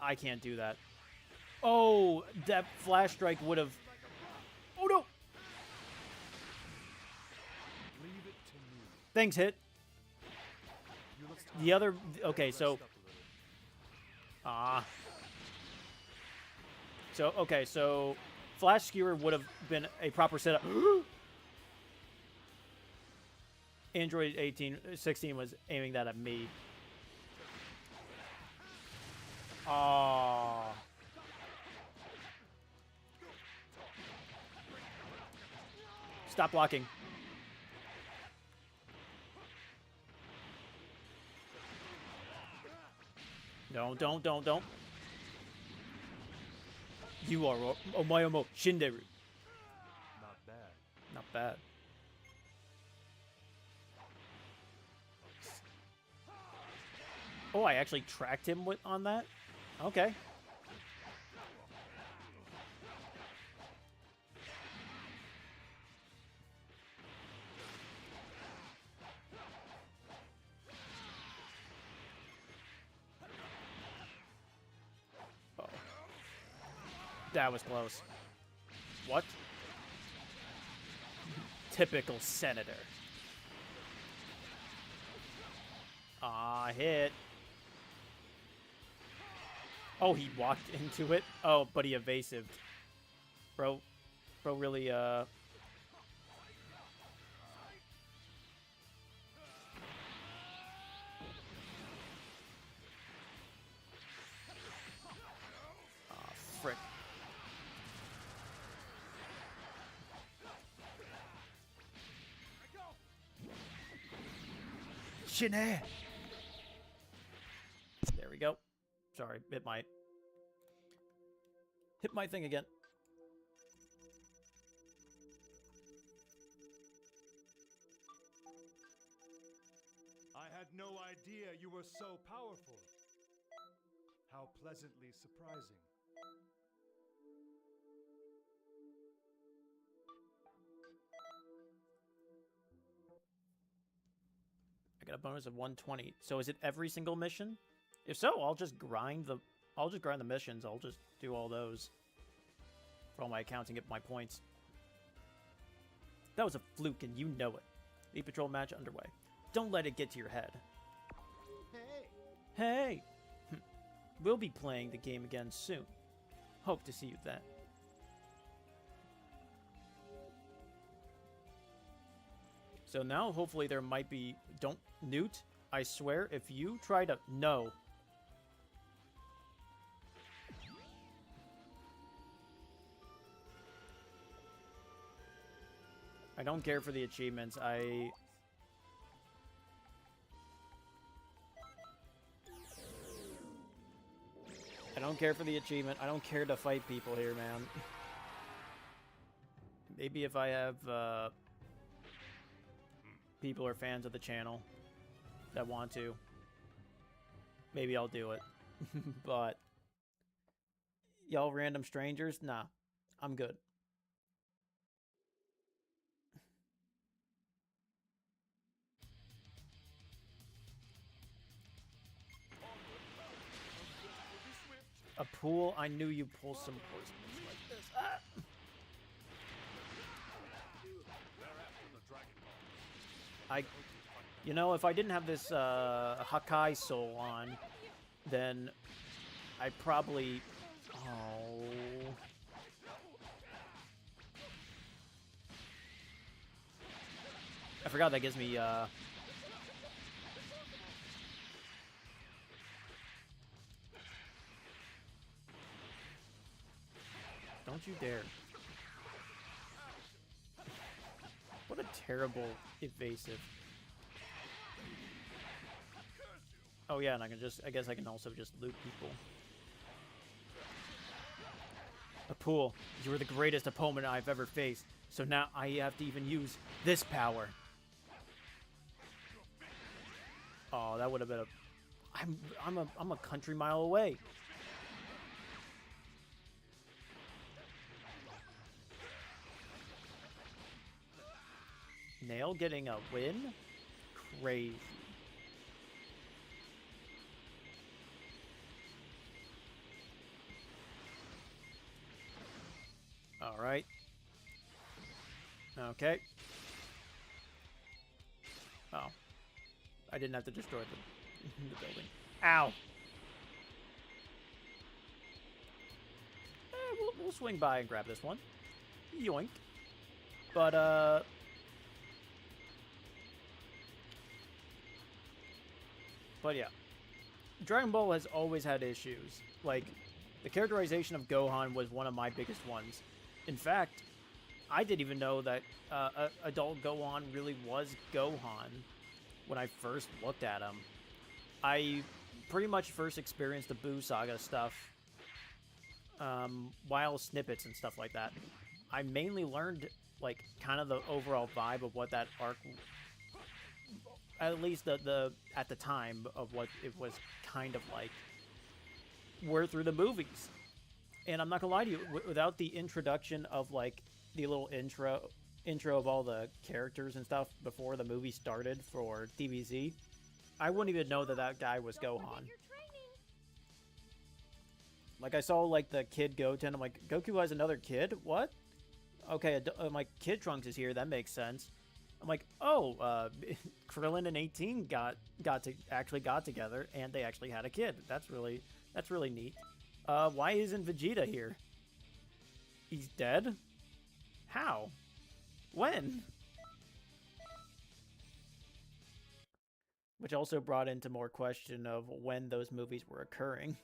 I can't do that. Oh, that flash strike would have... Oh, no! Thanks, hit. The other... Okay, so... So, okay, so... Flash Skewer would have been a proper setup. Android 16 was aiming that at me. Stop blocking. Don't. You are Omayomo Shinderu. Not bad. Not bad. Oh, I actually tracked him on that? Okay. Oh. That was close. What? Typical senator. Hit. Oh, he walked into it? Oh, but he evasived. Bro really, frick. Shine! There we go. Sorry, hit my thing again. I had no idea you were so powerful. How pleasantly surprising. I got a bonus of 120. So is it every single mission? If so, I'll just grind the missions. I'll just do all those for all my accounts and get my points. That was a fluke and you know it. Elite Patrol match underway. Don't let it get to your head. Hey! We'll be playing the game again soon. Hope to see you then. So now, hopefully, there might be... Don't... Newt, I swear, if you try to... No. I don't care for the achievements. I don't care for the achievement. I don't care to fight people here, man. Maybe if I have people or fans of the channel that want to, maybe I'll do it. But y'all random strangers, nah, I'm good. A pool? I knew you pull some poisons like this. Ah! You know, if I didn't have this Hakai soul on, then I probably... Oh... I forgot that gives me, Don't you dare. What a terrible evasive. Oh yeah, and I guess I can also just loot people. A pool. You were the greatest opponent I've ever faced, so now I have to even use this power. Oh, that would have been a... I'm a country mile away. Nail getting a win? Crazy. Alright. Okay. Oh. I didn't have to destroy the building. Ow! We'll swing by and grab this one. Yoink. But, But yeah, Dragon Ball has always had issues. Like, the characterization of Gohan was one of my biggest ones. In fact, I didn't even know that adult Gohan really was Gohan when I first looked at him. I pretty much first experienced the Buu Saga stuff while snippets and stuff like that. I mainly learned, like, kind of the overall vibe of what that arc... At least at the time of what it was kind of like, were through the movies. And I'm not gonna lie to you, without the introduction of like the little intro of all the characters and stuff before the movie started for DBZ, I wouldn't even know that that guy was Gohan. Like I saw like the Kid Goten, I'm like, Goku has another kid? What? Okay, I'm like, Kid Trunks is here, that makes sense. I'm like, oh, Krillin and 18 got together, and they actually had a kid. That's really neat. Why isn't Vegeta here? He's dead? How? When? Which also brought into more question of when those movies were occurring.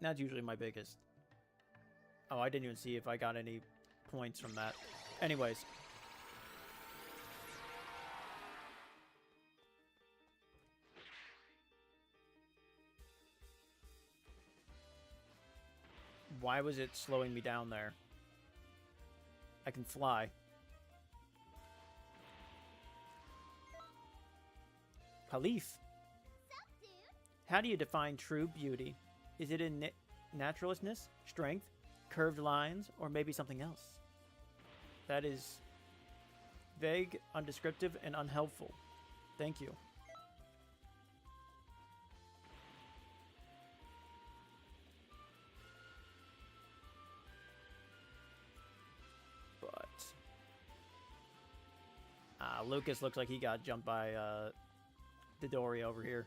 That's usually my biggest... Oh, I didn't even see if I got any points from that. Anyways. Why was it slowing me down there? I can fly. Halif. How do you define true beauty? Is it in naturalness, strength, curved lines, or maybe something else? That is vague, undescriptive, and unhelpful. Thank you. But Lucas looks like he got jumped by Midori over here.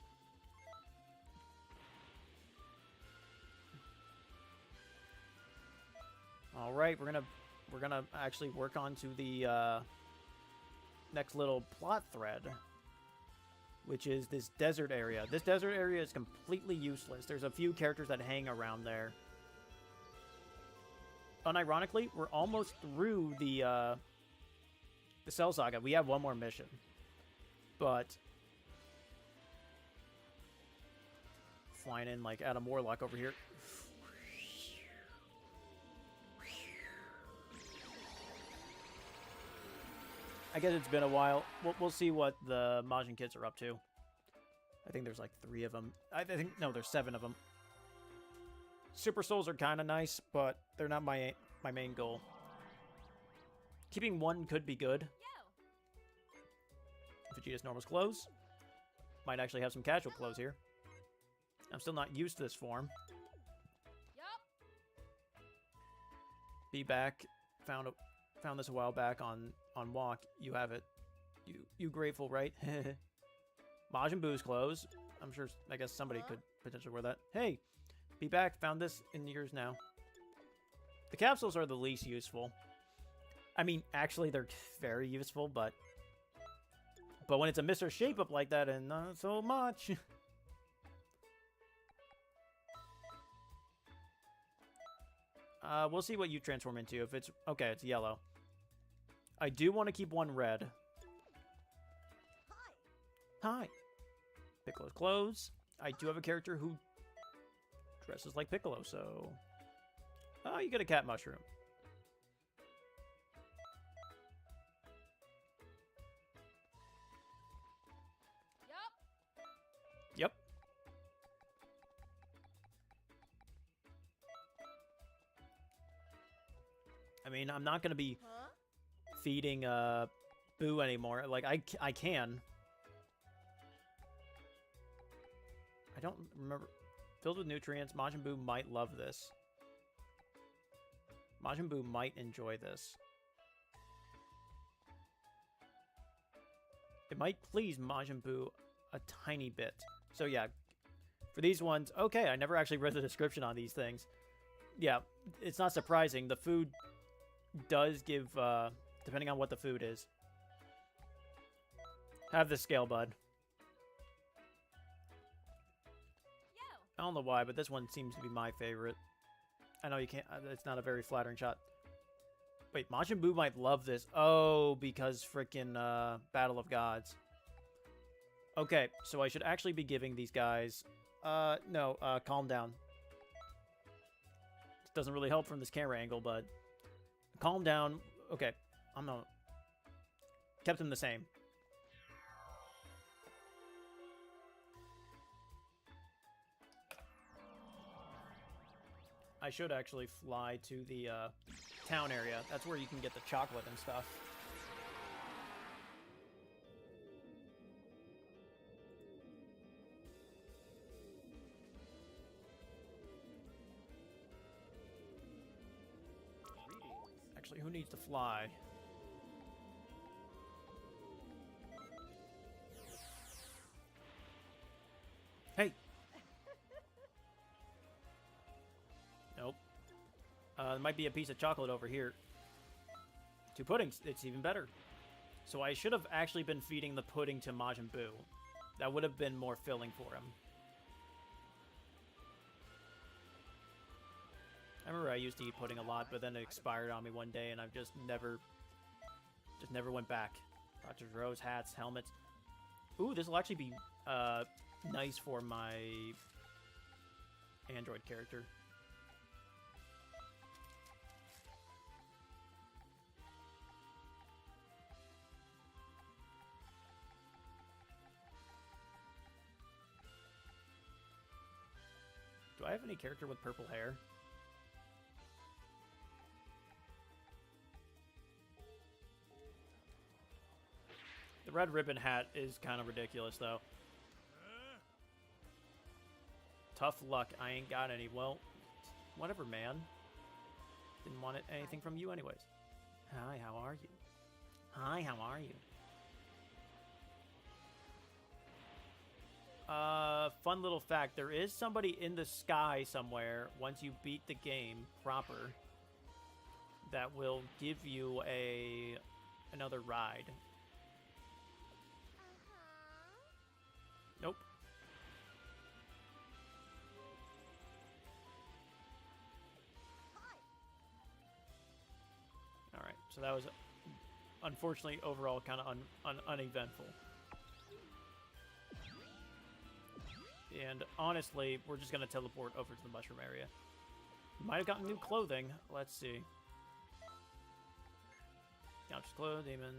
All right, we're gonna actually work on to the next little plot thread, which is this desert area. This desert area is completely useless. There's a few characters that hang around there. Unironically, we're almost through the Cell Saga. We have one more mission, but flying in like Adam Warlock over here. I guess it's been a while. We'll see what the Majin kids are up to. I think there's like 3 of them. I think, no, there's 7 of them. Super Souls are kind of nice, but they're not my main goal. Keeping 1 could be good. Vegeta's normal's clothes. Might actually have some casual clothes here. I'm still not used to this form. Be back. Found this a while back on Walk. You have it. You grateful, right? Majin Buu's clothes. I'm sure. I guess somebody could potentially wear that. Hey, be back. Found this in yours now. The capsules are the least useful. I mean, actually, they're very useful, but when it's a Mr. Shape-Up like that, and not so much. We'll see what you transform into. If it's okay, it's yellow. I do want to keep 1 red. Hi. Piccolo's clothes. I do have a character who dresses like Piccolo, so... Oh, you get a cat mushroom. Yep. I mean, I'm not going to be feeding Boo anymore. Like, I can. I don't remember. Filled with nutrients. Majin Buu might love this. Majin Buu might enjoy this. It might please Majin Buu a tiny bit. So yeah, for these ones, okay, I never actually read the description on these things. Yeah, it's not surprising. The food does give, depending on what the food is. Have this scale, bud. I don't know why, but this one seems to be my favorite. I know you can't, it's not a very flattering shot. Wait, Majin Buu might love this. Oh, because frickin' Battle of Gods. Okay, so I should actually be giving these guys... no, calm down. This doesn't really help from this camera angle, but... Calm down. Okay, I'm not... Kept them the same. I should actually fly to the town area. That's where you can get the chocolate and stuff. Actually, who needs to fly? Hey! Nope. There might be a piece of chocolate over here. 2 puddings. It's even better. So I should have actually been feeding the pudding to Majin Buu. That would have been more filling for him. I remember I used to eat pudding a lot, but then it expired on me one day, and I've just never went back. Roger's Rose, hats, helmets. Ooh, this will actually be nice for my android character. Do I have any character with purple hair? The red ribbon hat is kind of ridiculous, though. Tough luck. I ain't got any. Well, whatever, man. Didn't want anything from you anyways. Hi, how are you? Hi, how are you? Fun little fact. There is somebody in the sky somewhere, once you beat the game proper, that will give you another ride. Nope. Alright, so that was, unfortunately, overall kind of uneventful. And honestly, we're just going to teleport over to the mushroom area. Might have gotten new clothing. Let's see. Couch clothes, demon.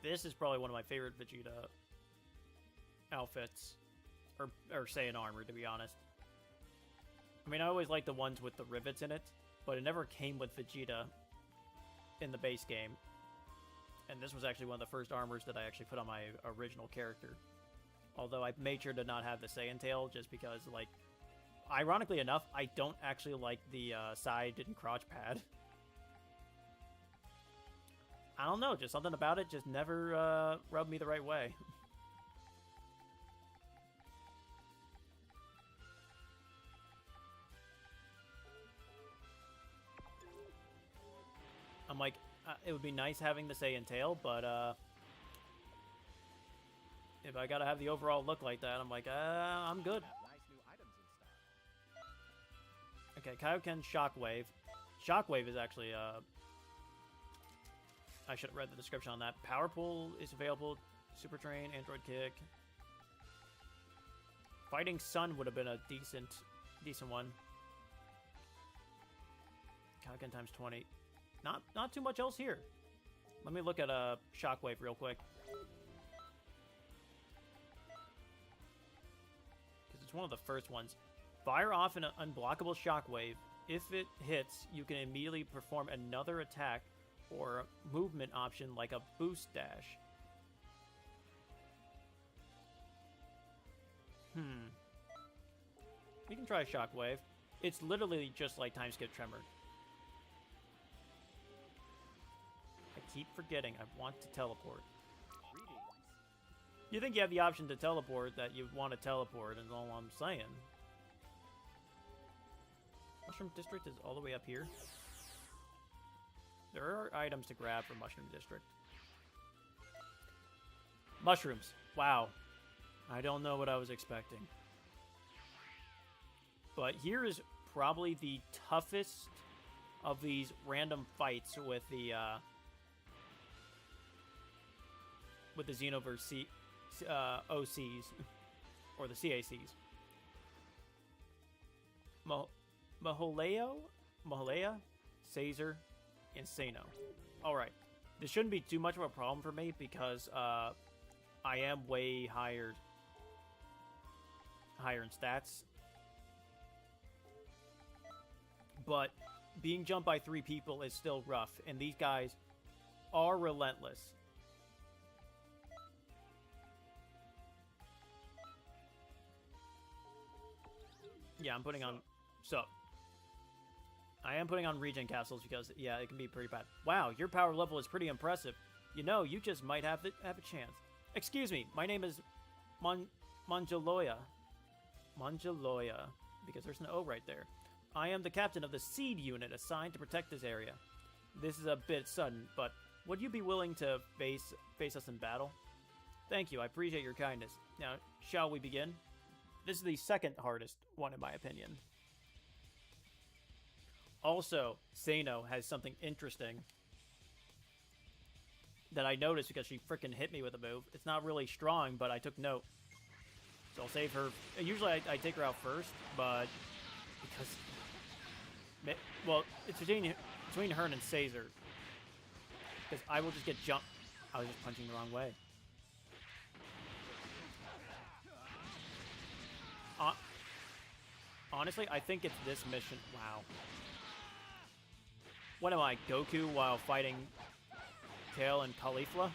This is probably one of my favorite Vegeta outfits. Or Saiyan armor, to be honest. I mean, I always like the ones with the rivets in it, but it never came with Vegeta in the base game. And this was actually one of the first armors that I actually put on my original character. Although I made sure to not have the Saiyan tail, just because, like, ironically enough, I don't actually like the side and crotch pad. I don't know, just something about it just never rubbed me the right way. I'm like, it would be nice having the Saiyan tail, but if I gotta have the overall look like that, I'm like, I'm good. Okay, Kaioken Shockwave. Shockwave is actually, I should have read the description on that. Power Pull is available. Super Train, Android Kick. Fighting Sun would have been a decent one. Kaioken times 20. Not too much else here. Let me look at Shockwave real quick. Because it's one of the first ones. Fire off an unblockable Shockwave. If it hits, you can immediately perform another attack or movement option like a boost dash. We can try Shockwave. It's literally just like Time Skip Tremor. I keep forgetting I want to teleport. You think you have the option to teleport that you want to teleport, is all I'm saying. Mushroom District is all the way up here. There are items to grab from Mushroom District. Mushrooms. Wow. I don't know what I was expecting. But here is probably the toughest of these random fights with the Xenoverse OCs or the CACs. Maholea, Caesar, and Sano. Alright. This shouldn't be too much of a problem for me because I am way higher in stats. But being jumped by 3 people is still rough, and these guys are relentless. Yeah, I'm putting on... So, I am putting on regen castles because, yeah, it can be pretty bad. Wow, your power level is pretty impressive. You know, you just might have a chance. Excuse me, my name is Manjaloya. Manjaloya, because there's an O right there. I am the captain of the seed unit assigned to protect this area. This is a bit sudden, but would you be willing to face us in battle? Thank you, I appreciate your kindness. Now, shall we begin? This is the second hardest one in my opinion. Also, Sano has something interesting that I noticed because she freaking hit me with a move. It's not really strong, but I took note. So I'll save her. Usually I take her out first, but because... Well, it's between her and Caesar. Because I will just get jumped. I was just punching the wrong way. Honestly, I think it's this mission. Wow. What am I, Goku while fighting Kale and Caulifla?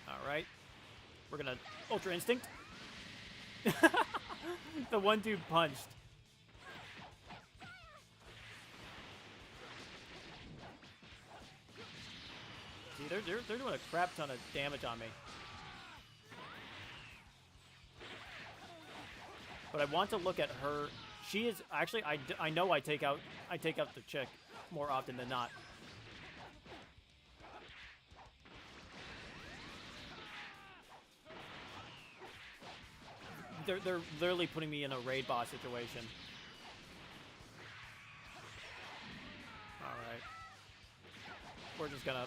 Alright. We're gonna Ultra Instinct. The one dude punched. See, they're doing a crap ton of damage on me. But I want to look at her. She is actually, I know I take out the chick more often than not. they're literally putting me in a raid boss situation. Alright. We're just gonna...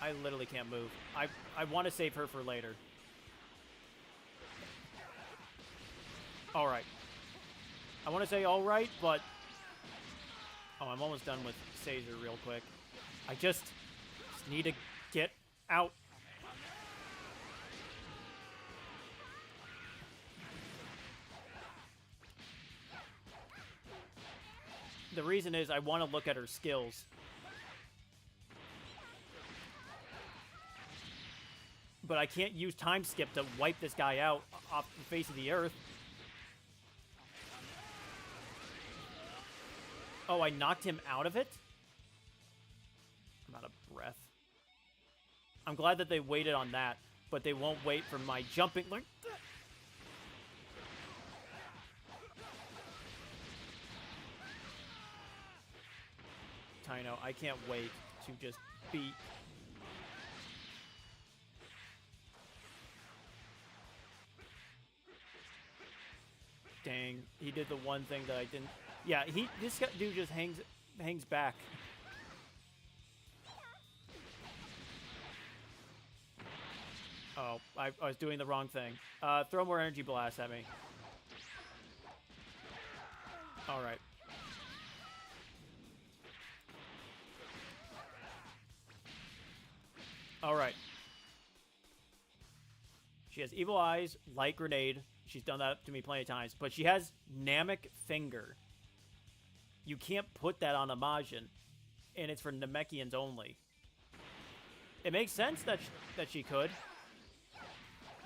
I literally can't move. I want to save her for later. Alright. I want to say alright, but... Oh, I'm almost done with Caesar real quick. I just need to get out. The reason is I want to look at her skills. But I can't use time skip to wipe this guy out off the face of the earth. Oh, I knocked him out of it? I'm out of breath. I'm glad that they waited on that, but they won't wait for my jumping. Like, Tino, I can't wait to just beat. Dang, he did the one thing that I didn't. Yeah, this dude just hangs back. Oh, I was doing the wrong thing. Throw more energy blasts at me. All right. All right. She has evil eyes, light grenade. She's done that to me plenty of times. But she has Namek Finger. You can't put that on a Majin. And it's for Namekians only. It makes sense that she could.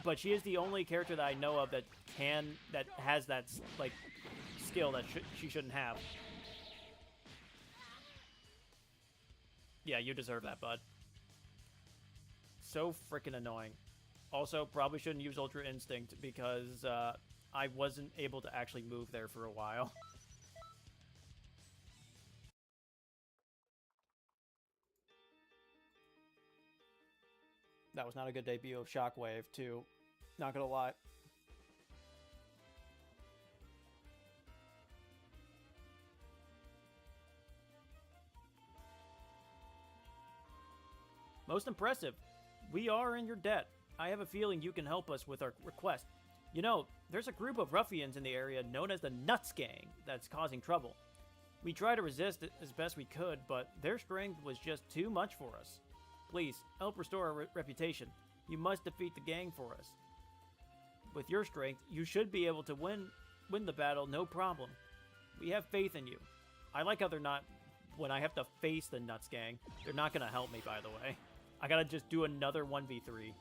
But she is the only character that I know of that has that, like, skill that she shouldn't have. Yeah, you deserve that, bud. So freaking annoying. Also, probably shouldn't use Ultra Instinct because I wasn't able to actually move there for a while. That was not a good debut of Shockwave, too. Not gonna lie. Most impressive. We are in your debt. I have a feeling you can help us with our request. You know, there's a group of ruffians in the area known as the Nuts Gang that's causing trouble. We tried to resist it as best we could, but their strength was just too much for us. Please, help restore our reputation. You must defeat the gang for us. With your strength, you should be able to win the battle, no problem. We have faith in you. I like how they're not... When I have to face the Nuts Gang, they're not gonna help me, by the way. I gotta just do another 1v3.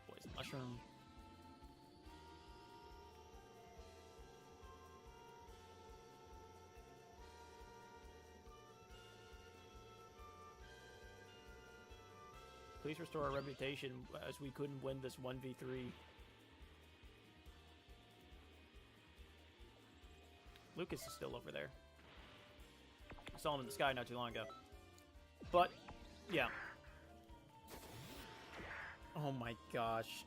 Poison Mushroom. Please restore our reputation as we couldn't win this 1v3. Lucas is still over there. I saw him in the sky not too long ago. But, yeah. Oh my gosh.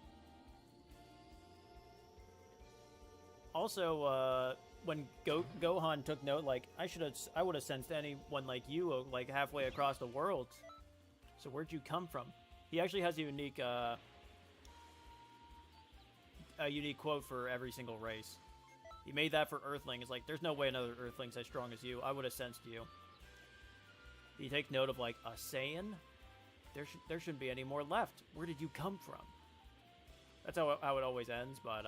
Also, when Gohan took note, like, I would have sensed anyone like you, like, halfway across the world. So where'd you come from? He actually has a unique quote for every single race. He made that for Earthling. It's like, there's no way another Earthling's as strong as you. I would have sensed you. You take note of, like, a Saiyan? There shouldn't be any more left. Where did you come from? That's how it always ends, but,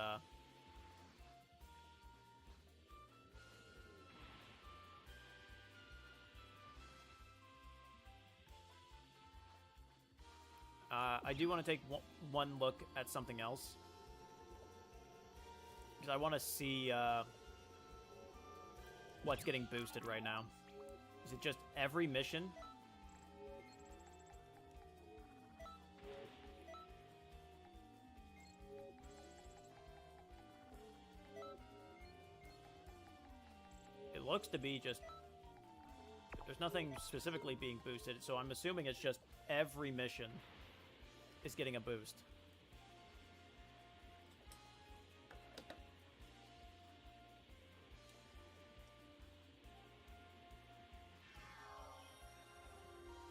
I do want to take one look at something else. Because I want to see what's getting boosted right now. Is it just every mission? looks to be just... There's nothing specifically being boosted, so I'm assuming it's just every mission is getting a boost.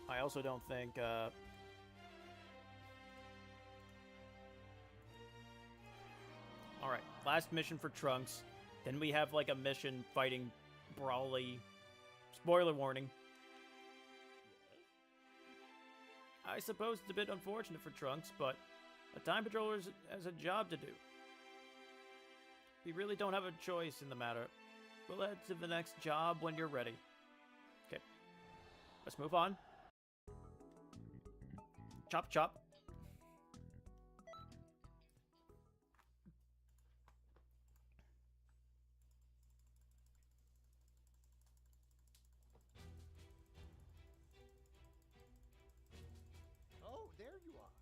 I also don't think, Alright, last mission for Trunks. Then we have, like, a mission fighting Brawly. Spoiler warning. I suppose it's a bit unfortunate for Trunks, but a Time Patroller has a job to do. We really don't have a choice in the matter. We'll head to the next job when you're ready. Okay. Let's move on. Chop, chop. Oh, there you are.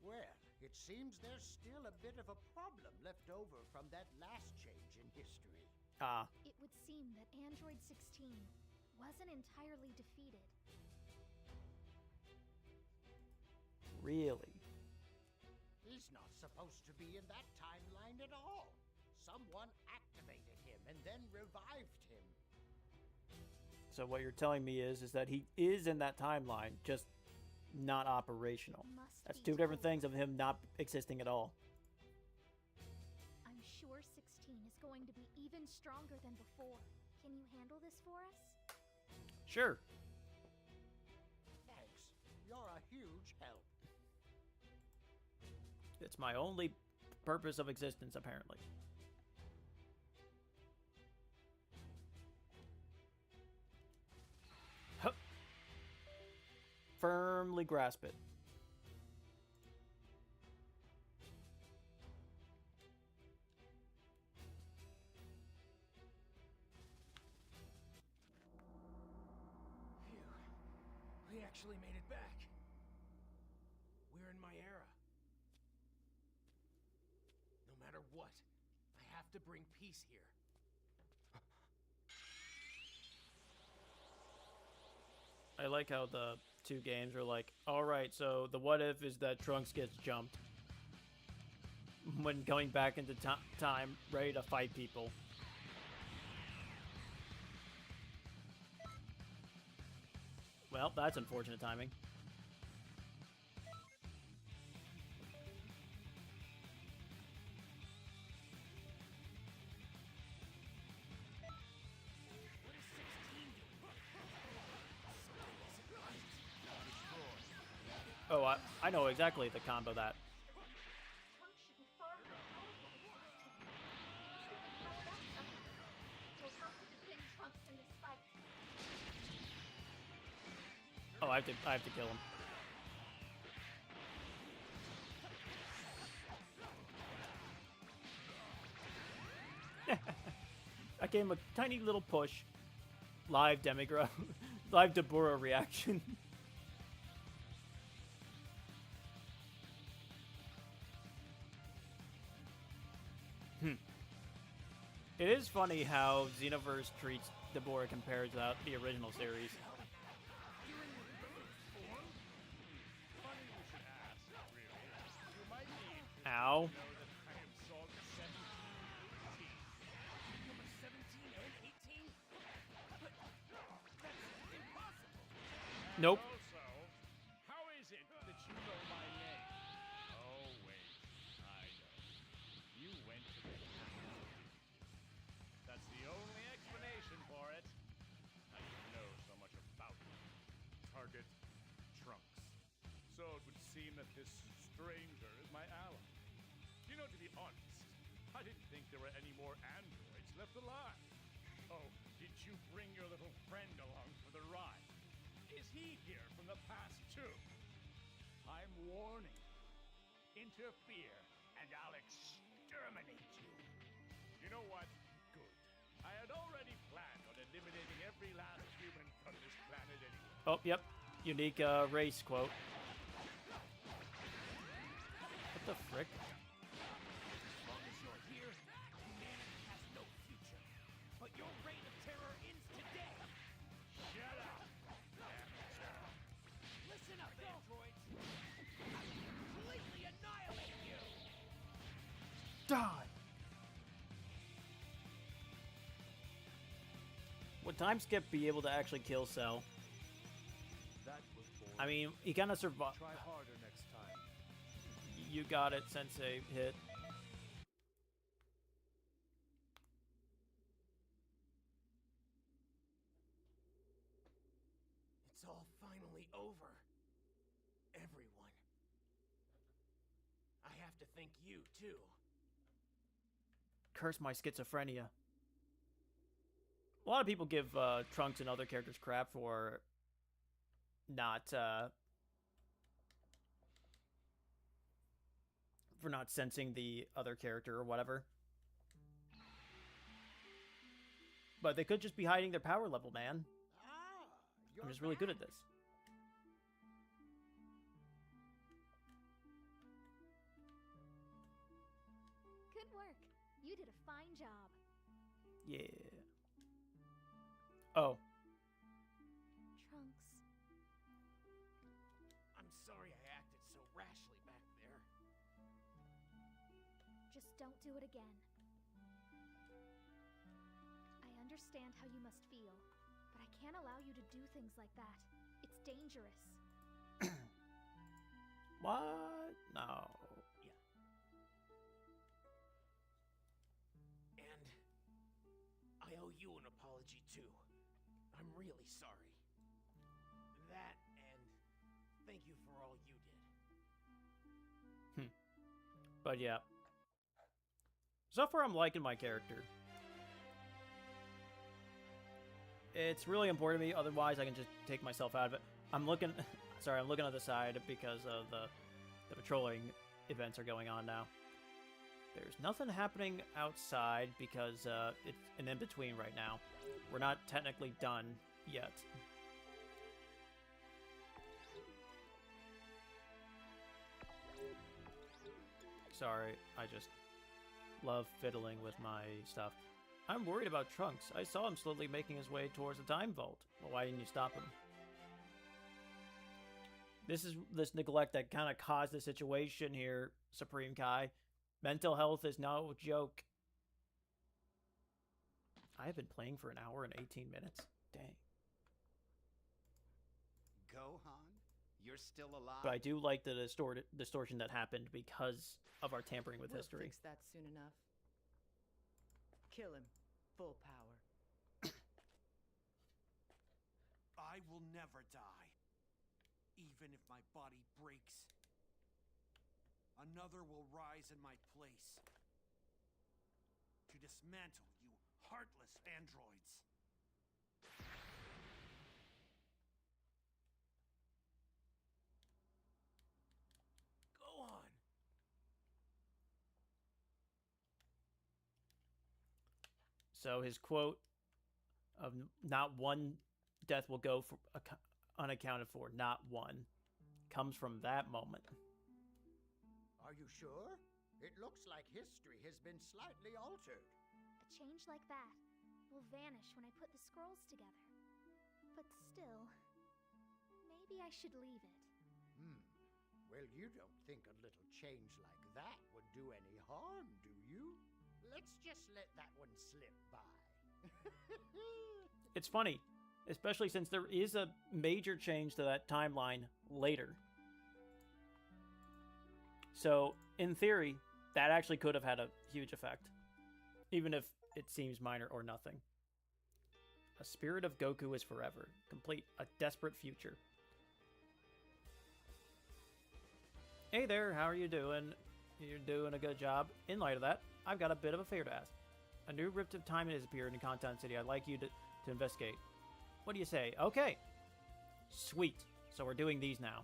Well, it seems there's still a bit of a problem left over from that last change in history. Ah. It would seem that Android 16 wasn't entirely defeated. Really? He's not supposed to be in that timeline at all. Someone activated him and then revived him. So what you're telling me is that he is in that timeline, just not operational. That's two different things of him not existing at all. I'm sure 16 is going to be even stronger than before. Can you handle this for us? Sure. Thanks. You're a huge help. It's my only purpose of existence, apparently. Hup. Firmly grasp it. Phew. We actually made it back. We're in my era. No matter what, I have to bring peace here. I like how the two games are like, alright, so the what if is that Trunks gets jumped when going back into time, ready to fight people. Well, that's unfortunate timing. Oh, I know exactly the combo that. Trunks should be far more powerful than 16. We'll have to defend Trunks in this fight. Oh, I have to kill him. I gave him a tiny little push. Live Demigra. Live Deborah reaction. It is funny how Xenoverse treats Deborah compared to the original series. Ow. Nope. How is it that you know my name? Oh, wait. I know. You went to the That's the only explanation for it. I didn't know so much about it. Target Trunks. So it would seem that this stranger is my ally. You know, to be honest, I didn't think there were any more androids left alive. Oh, did you bring your little friend along for the ride? Is he here from the past too? I'm warning you. Interfere, and I'll exterminate you. You know what? Good. I had already planned on eliminating every last human from this planet anyway. Oh, yep. Unique race quote. What the frick? As long as you're here, humanity has no Would time skip be able to actually kill Cell? That was boring. I mean, he kind of survived. Try harder next time. You got it, Sensei. Hit. It's all finally over. Everyone. I have to thank you, too. Curse my schizophrenia. A lot of people give Trunks and other characters crap for not sensing the other character or whatever. But they could just be hiding their power level, man. I'm just really good at this. Good work. You did a fine job. Yeah. Oh. Trunks. I'm sorry I acted so rashly back there. Just don't do it again. I understand how you must feel, but I can't allow you to do things like that. It's dangerous. What? No. And I owe you an apology, too. I'm really sorry. That, and thank you for all you did. But yeah. So far, I'm liking my character. It's really important to me, otherwise I can just take myself out of it. I'm looking... Sorry, I'm looking at the side because of the patrolling events are going on now. There's nothing happening outside because it's an in-between right now. We're not technically done yet. Sorry, I just love fiddling with my stuff. I'm worried about Trunks. I saw him slowly making his way towards the time vault. Well, why didn't you stop him? This is this neglect that kind of caused the situation here, Supreme Kai. Mental health is no joke. I have been playing for an hour and 18 minutes. Dang. Gohan, you're still alive. But I do like the distortion that happened because of our tampering with We'll history. fix that soon enough. Kill him. Full power. I will never die. Even if my body breaks, another will rise in my place to dismantle you heartless androids. Go on. So his quote of not one death will go for unaccounted for, not one, comes from that moment. Are you sure? It looks like history has been slightly altered. A change like that will vanish when I put the scrolls together. But still, maybe I should leave it. Well, you don't think a little change like that would do any harm, do you? Let's just let that one slip by. It's funny, especially since there is a major change to that timeline later. So, in theory, that actually could have had a huge effect, even if it seems minor or nothing. A spirit of Goku is forever. Complete a desperate future. Hey there, how are you doing? You're doing a good job. In light of that, I've got a bit of a favor to ask. A new rift of time has appeared in Content City. I'd like you to investigate. What do you say? Okay. Sweet. So we're doing these now.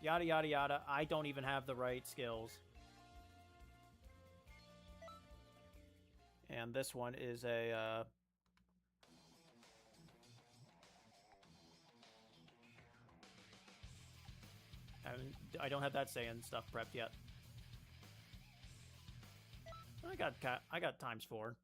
Yada, yada, yada. I don't even have the right skills. And this one is a... I don't have that Saiyan stuff prepped yet. I got ×4.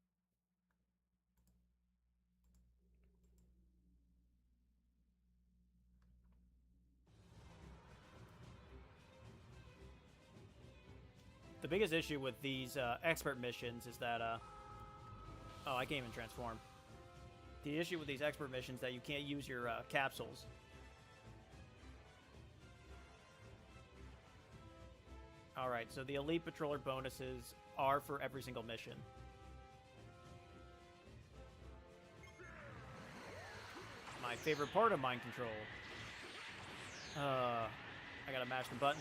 The biggest issue with these expert missions is that oh, I can't even transform. The issue with these expert missions that you can't use your capsules. Alright, so the Elite Patroller bonuses are for every single mission. My favorite part of mind control. I gotta mash the button.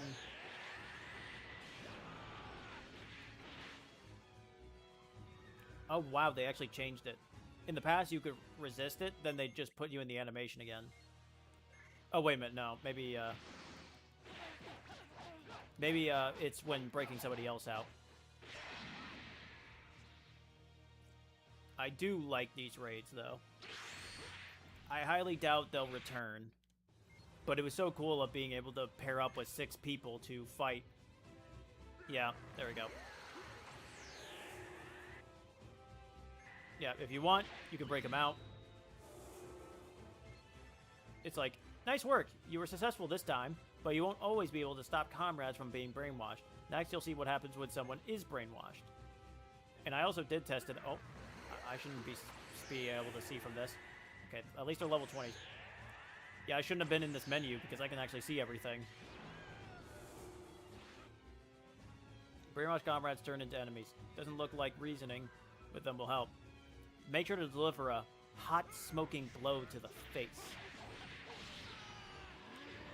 Oh wow, they actually changed it. In the past, you could resist it, then they'd just put you in the animation again. Oh, wait a minute, no. Maybe it's when breaking somebody else out. I do like these raids, though. I highly doubt they'll return. But it was so cool of being able to pair up with 6 people to fight. Yeah, there we go. Yeah, if you want, you can break them out. It's like, nice work. You were successful this time, but you won't always be able to stop comrades from being brainwashed. Next, you'll see what happens when someone is brainwashed. And I also did test it. Oh, I shouldn't be able to see from this. Okay, at least they're level 20. Yeah, I shouldn't have been in this menu because I can actually see everything. Brainwashed comrades turn into enemies. Doesn't look like reasoning with them will help. Make sure to deliver a hot, smoking blow to the face.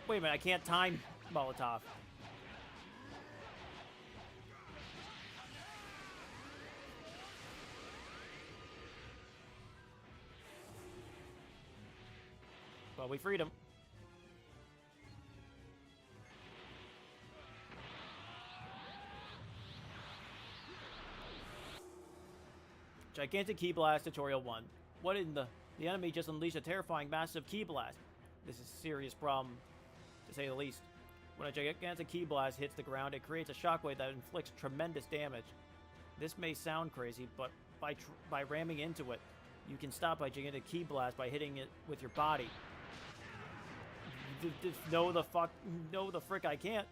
Wait a minute, I can't time Molotov. Well, we freed him. Gigantic Key Blast Tutorial 1. What in the... The enemy just unleashed a terrifying massive Key Blast. This is a serious problem, to say the least. When a gigantic Key Blast hits the ground, it creates a shockwave that inflicts tremendous damage. This may sound crazy, but by ramming into it, you can stop a gigantic Key Blast by hitting it with your body. No the frick I can't.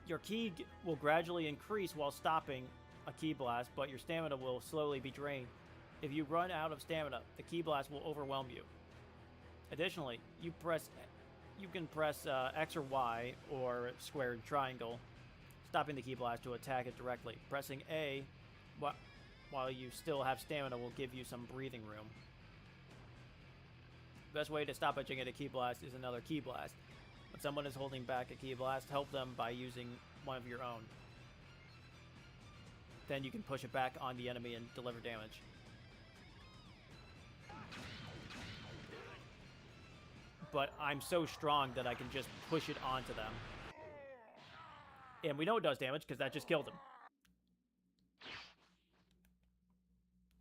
Your ki will gradually increase while stopping a Ki Blast, but your stamina will slowly be drained. If you run out of stamina, the Ki Blast will overwhelm you. Additionally, you can press X or Y or square and triangle, stopping the Ki Blast to attack it directly. Pressing A while you still have stamina will give you some breathing room. The best way to stop a gigantic Ki Blast is another Ki Blast. When someone is holding back a Ki Blast, help them by using one of your own. Then you can push it back on the enemy and deliver damage. But I'm so strong that I can just push it onto them. And we know it does damage because that just killed him.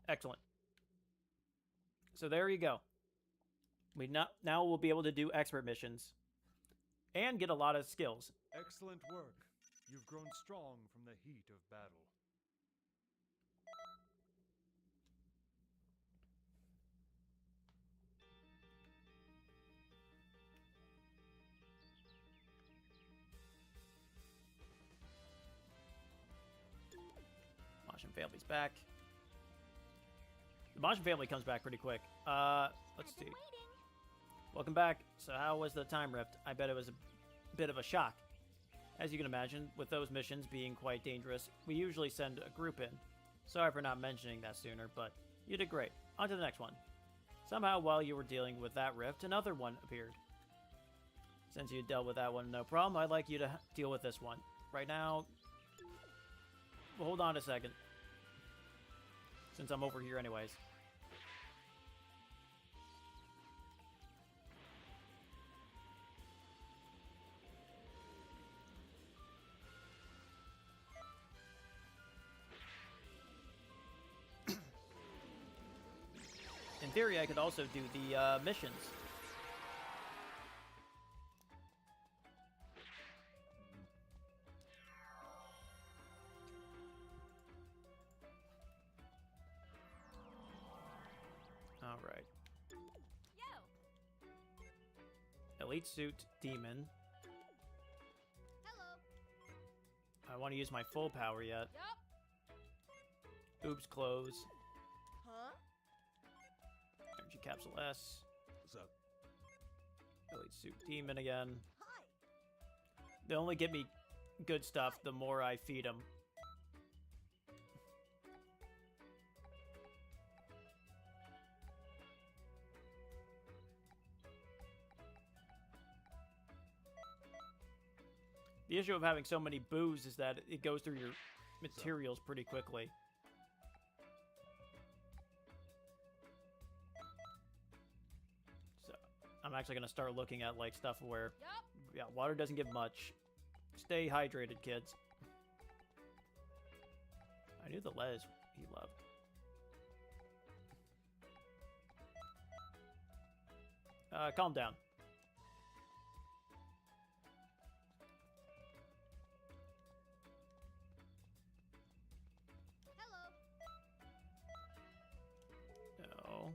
Excellent. So there you go. Now we'll be able to do expert missions and get a lot of skills. Excellent work. You've grown strong from the heat of battle. Martian family's back. The Martian family comes back pretty quick. Let's see. Welcome back. So how was the time rift? I bet it was a bit of a shock. As you can imagine, with those missions being quite dangerous, we usually send a group in. Sorry for not mentioning that sooner, but you did great. On to the next one. Somehow, while you were dealing with that rift, another one appeared. Since you dealt with that one, no problem, I'd like you to deal with this one. Right now... Well, hold on a second. Since I'm over here anyways. In theory, I could also do the missions. All right. Elite Suit Demon. Hello. I want to use my full power yet. Yup. Oops, close. Huh? Capsule S. What's up? Elite Suit Demon again. Hi. They only get me good stuff the more I feed them. The issue of having so many boos is that it goes through your materials pretty quickly. So I'm actually going to start looking at like stuff where, yeah, water doesn't give much. Stay hydrated, kids. I knew the Les he loved. Calm down. Hello. No.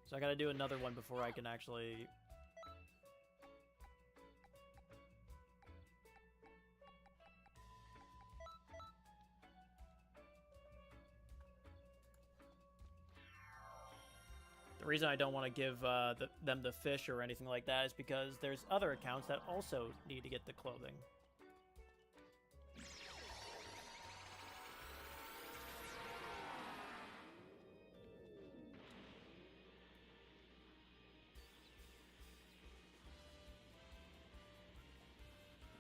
So I gotta do another one before I can actually... The reason I don't want to give them the fish or anything like that is because there's other accounts that also need to get the clothing.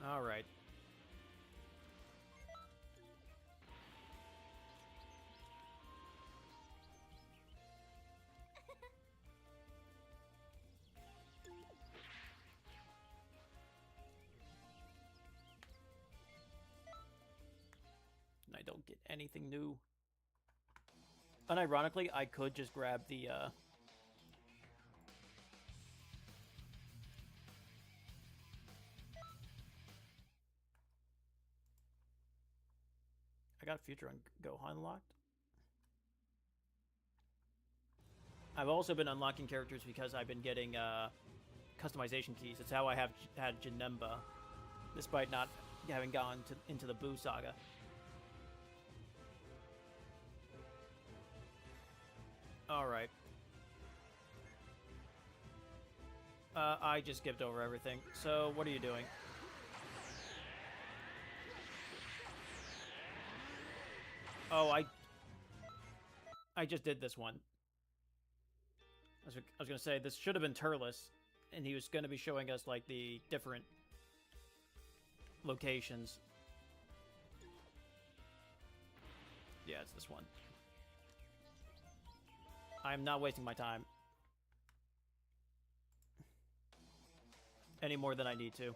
All right. I don't get anything new. Unironically, I could just grab the I got Future on Gohan unlocked. I've also been unlocking characters because I've been getting customization keys. That's how I have had Janemba, despite not having gone into the Buu saga. Alright. I just skipped over everything. So, what are you doing? Oh, I just did this one. I was gonna say, this should have been Turles, and he was gonna be showing us, like, the different locations. Yeah, it's this one. I'm not wasting my time. Any more than I need to.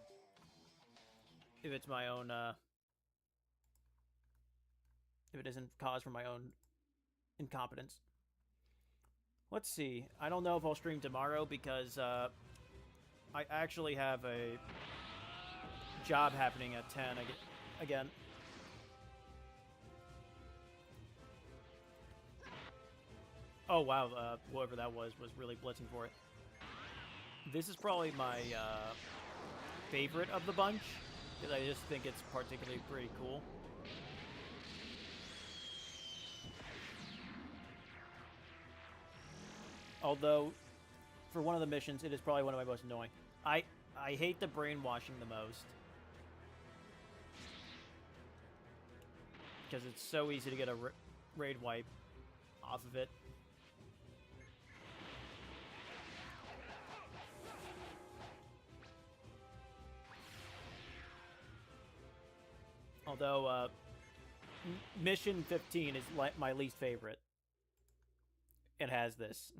If it's my own, if it isn't cause for my own incompetence. Let's see. I don't know if I'll stream tomorrow because, I actually have a job happening at 10 again. Oh, wow. Whoever that was really blitzing for it. This is probably my favorite of the bunch, because I just think it's particularly pretty cool. Although, for one of the missions, it is probably one of my most annoying. I hate the brainwashing the most. Because it's so easy to get a raid wipe off of it. Although, Mission 15 is my least favorite. It has this.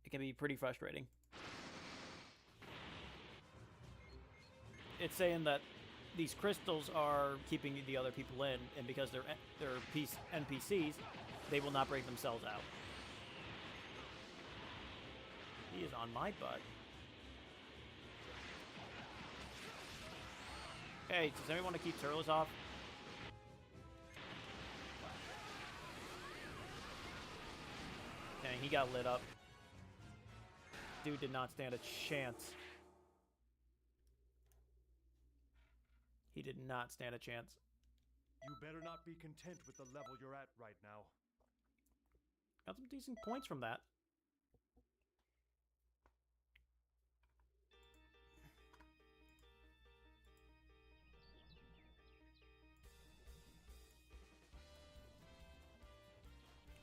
It can be pretty frustrating. It's saying that these crystals are keeping the other people in, and because they're NPCs, they will not break themselves out. He is on my butt. Hey, does anyone want to keep Turles off? Dang, he got lit up. Dude did not stand a chance. He did not stand a chance. You better not be content with the level you're at right now. Got some decent points from that.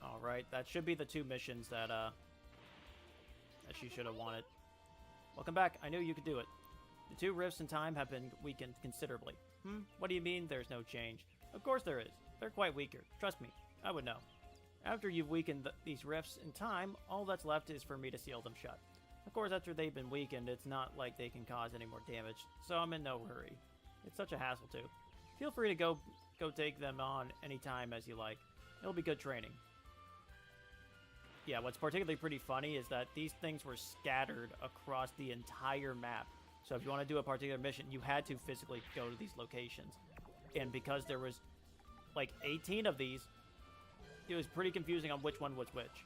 Alright, that should be the 2 missions that she should have wanted. Welcome back. I knew you could do it. The 2 rifts in time have been weakened considerably. What do you mean there's no change? Of course there is. They're quite weaker. Trust me, I would know. After you've weakened these rifts in time, all that's left is for me to seal them shut. Of course, after they've been weakened, it's not like they can cause any more damage, so I'm in no hurry. It's such a hassle too. Feel free to go take them on anytime as you like. It'll be good training. Yeah, what's particularly pretty funny is that these things were scattered across the entire map. So if you want to do a particular mission, you had to physically go to these locations. And because there was like 18 of these, it was pretty confusing on which one was which.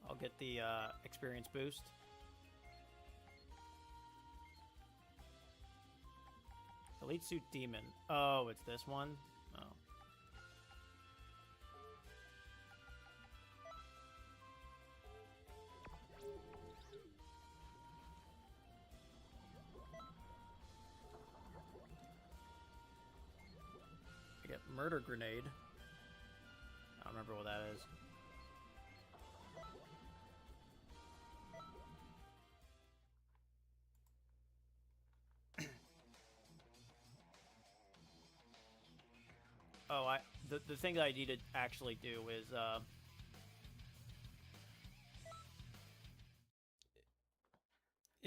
I'll get the experience boost. Elite Suit Demon. Oh, it's this one? Oh. I get Murder Grenade. I don't remember what that is. Oh, the thing that I need to actually do is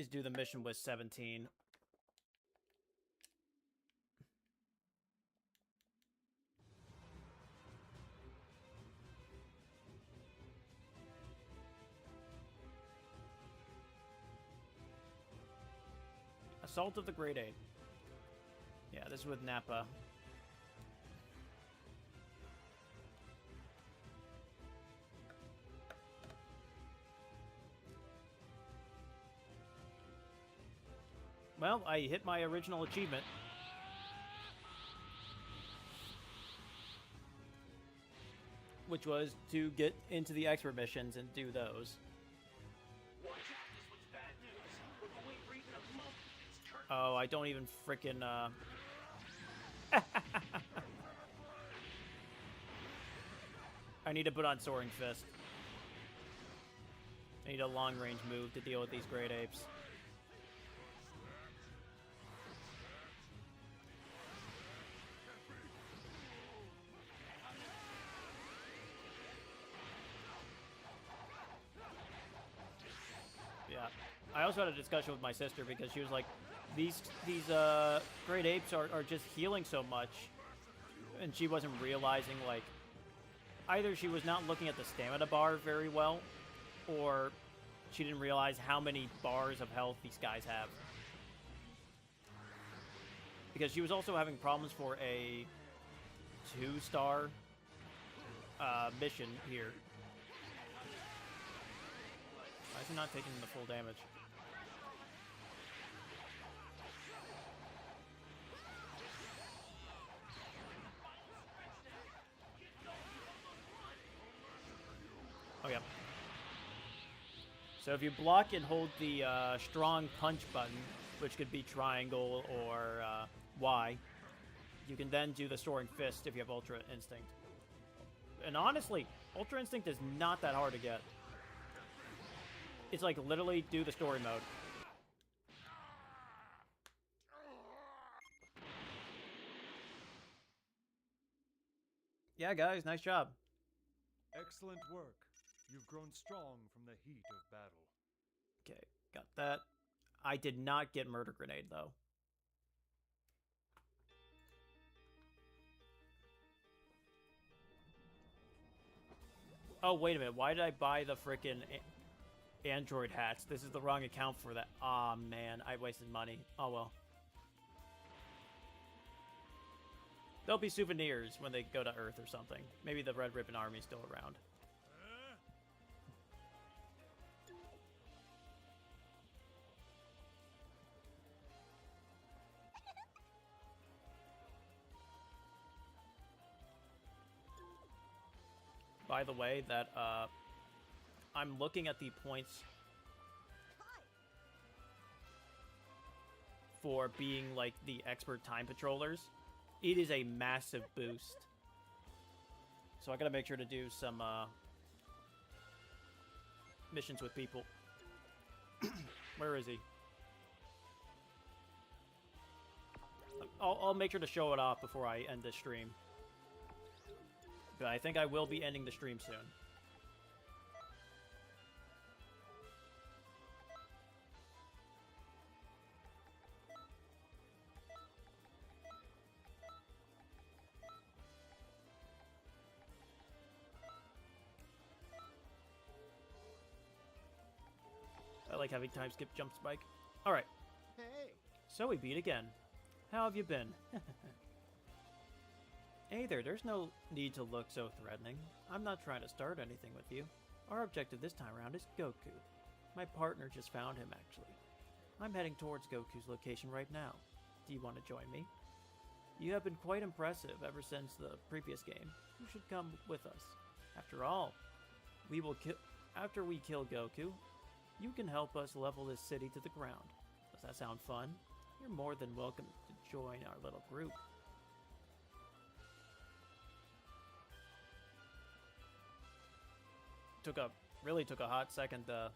do the mission with 17. Assault of the Grade 8. Yeah, this is with Nappa. Well, I hit my original achievement. Which was to get into the expert missions and do those. Oh, I don't even frickin' I need to put on Soaring Fist. I need a long-range move to deal with these great apes. I also had a discussion with my sister because she was like, these great apes are just healing so much, and she wasn't realizing, like, either she was not looking at the stamina bar very well, or she didn't realize how many bars of health these guys have. Because she was also having problems for a 2-star mission here. Why is he not taking the full damage? Oh, yeah. So if you block and hold the strong punch button, which could be triangle or Y, you can then do the Soaring Fist if you have Ultra Instinct. And honestly, Ultra Instinct is not that hard to get. It's like literally do the story mode. Yeah, guys, nice job. Excellent work. You've grown strong from the heat of battle. Okay, got that. I did not get murder grenade, though. Oh, wait a minute. Why did I buy the frickin' Android hats? This is the wrong account for that. Aw, man. I wasted money. Oh, well. There'll be souvenirs when they go to Earth or something. Maybe the Red Ribbon Army's still around. By the way, that, I'm looking at the points for being, like, the expert time patrollers. It is a massive boost. So I gotta make sure to do some, missions with people. Where is he? I'll make sure to show it off before I end the stream. But I think I will be ending the stream soon. I like having time skip jump spike. Alright. Hey, So we beat again. How have you been? Hey there, there's no need to look so threatening. I'm not trying to start anything with you. Our objective this time around is Goku. My partner just found him, actually. I'm heading towards Goku's location right now. Do you want to join me? You have been quite impressive ever since the previous game. You should come with us. After all, after we kill Goku, you can help us level this city to the ground. Does that sound fun? You're more than welcome to join our little group. Really took a hot second to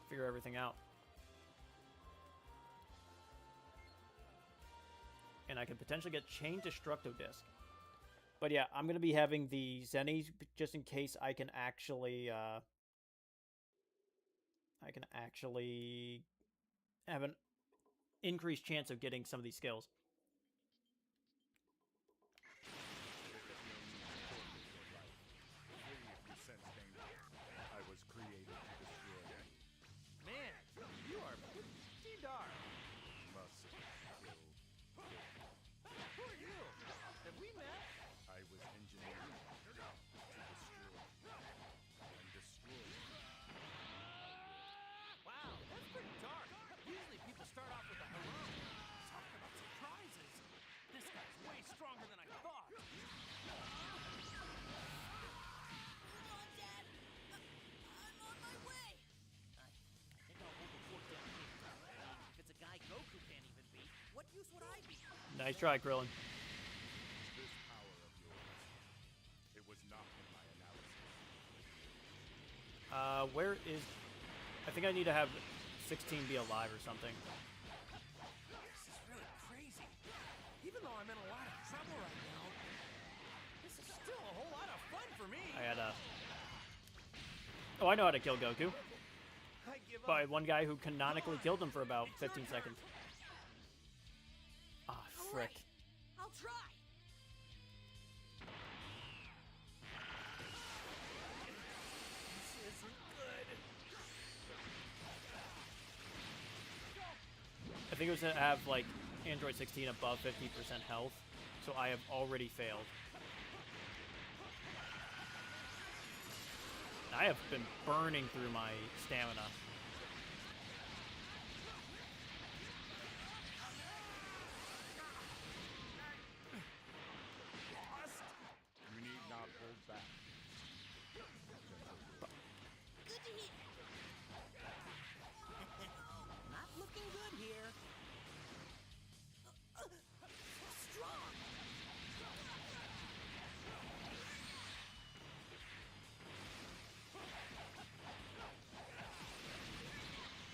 figure everything out. And I could potentially get Chain Destructo Disc. But yeah, I'm going to be having the Zennies just in case I can actually have an increased chance of getting some of these skills. Man, you are pretty dark. Who are you? Have we met? I was engineered to destroy and destroy. Wow, that's pretty dark. Usually people start off with a hello. Talk about surprises. This guy's way stronger than I thought. Hold on, Dad. I'm on my way. I think I'll hold the fort down here. If it's a guy Goku can't even beat, what use would I be? Nice try, Krillin. This power of yours, it was not in my analysis. Where is... I think I need to have 16 be alive or something. This is really crazy. Even though I'm in a lot of trouble right now, this is still a whole lot of fun for me. I had a... Oh, I know how to kill Goku. I give By up. one guy who canonically killed him for about 15 seconds. Ah, All frick. right, I'll try. This isn't good. I think it was to have, like, Android 16 above 50% health, so I have already failed. I have been burning through my stamina. You need not hold back. Good to hear. Not looking good here. Strong.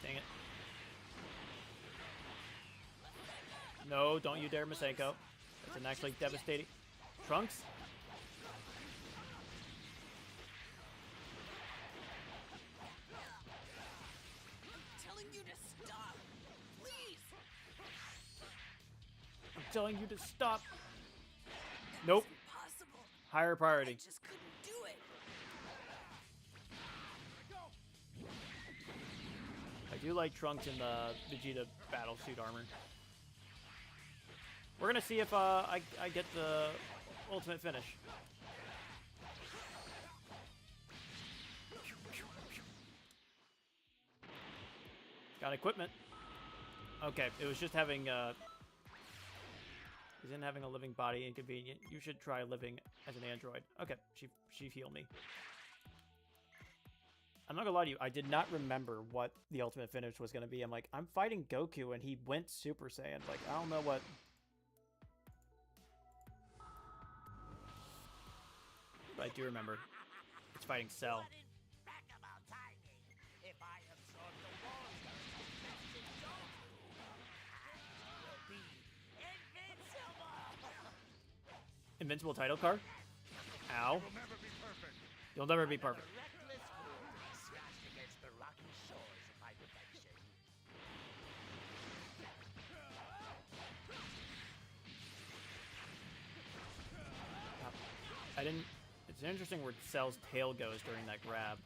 Dang it. No, don't you dare, Masenko. That's an actually devastating... Trunks? telling you to stop. Nope. Impossible. Higher I priority. just couldn't do it. I do like Trunks in the Vegeta battlesuit armor. We're gonna see if I get the ultimate finish. Got equipment. Okay, it was just having isn't having a living body inconvenient. You should try living as an android. Okay, she healed me. I'm not gonna lie to you, I did not remember what the ultimate finish was gonna be. I'm like, I'm fighting Goku and he went Super Saiyan. Like, I don't know what. But I do remember. It's fighting Cell. Impeccable timing. If I absorb the walls of infested Goku, I will be invincible. Invincible title card? Ow. Will never be perfect. You'll never be perfect. Reckless fool smashed against the rocky shores of my perfection. I didn't. It's interesting where Cell's tail goes during that grab.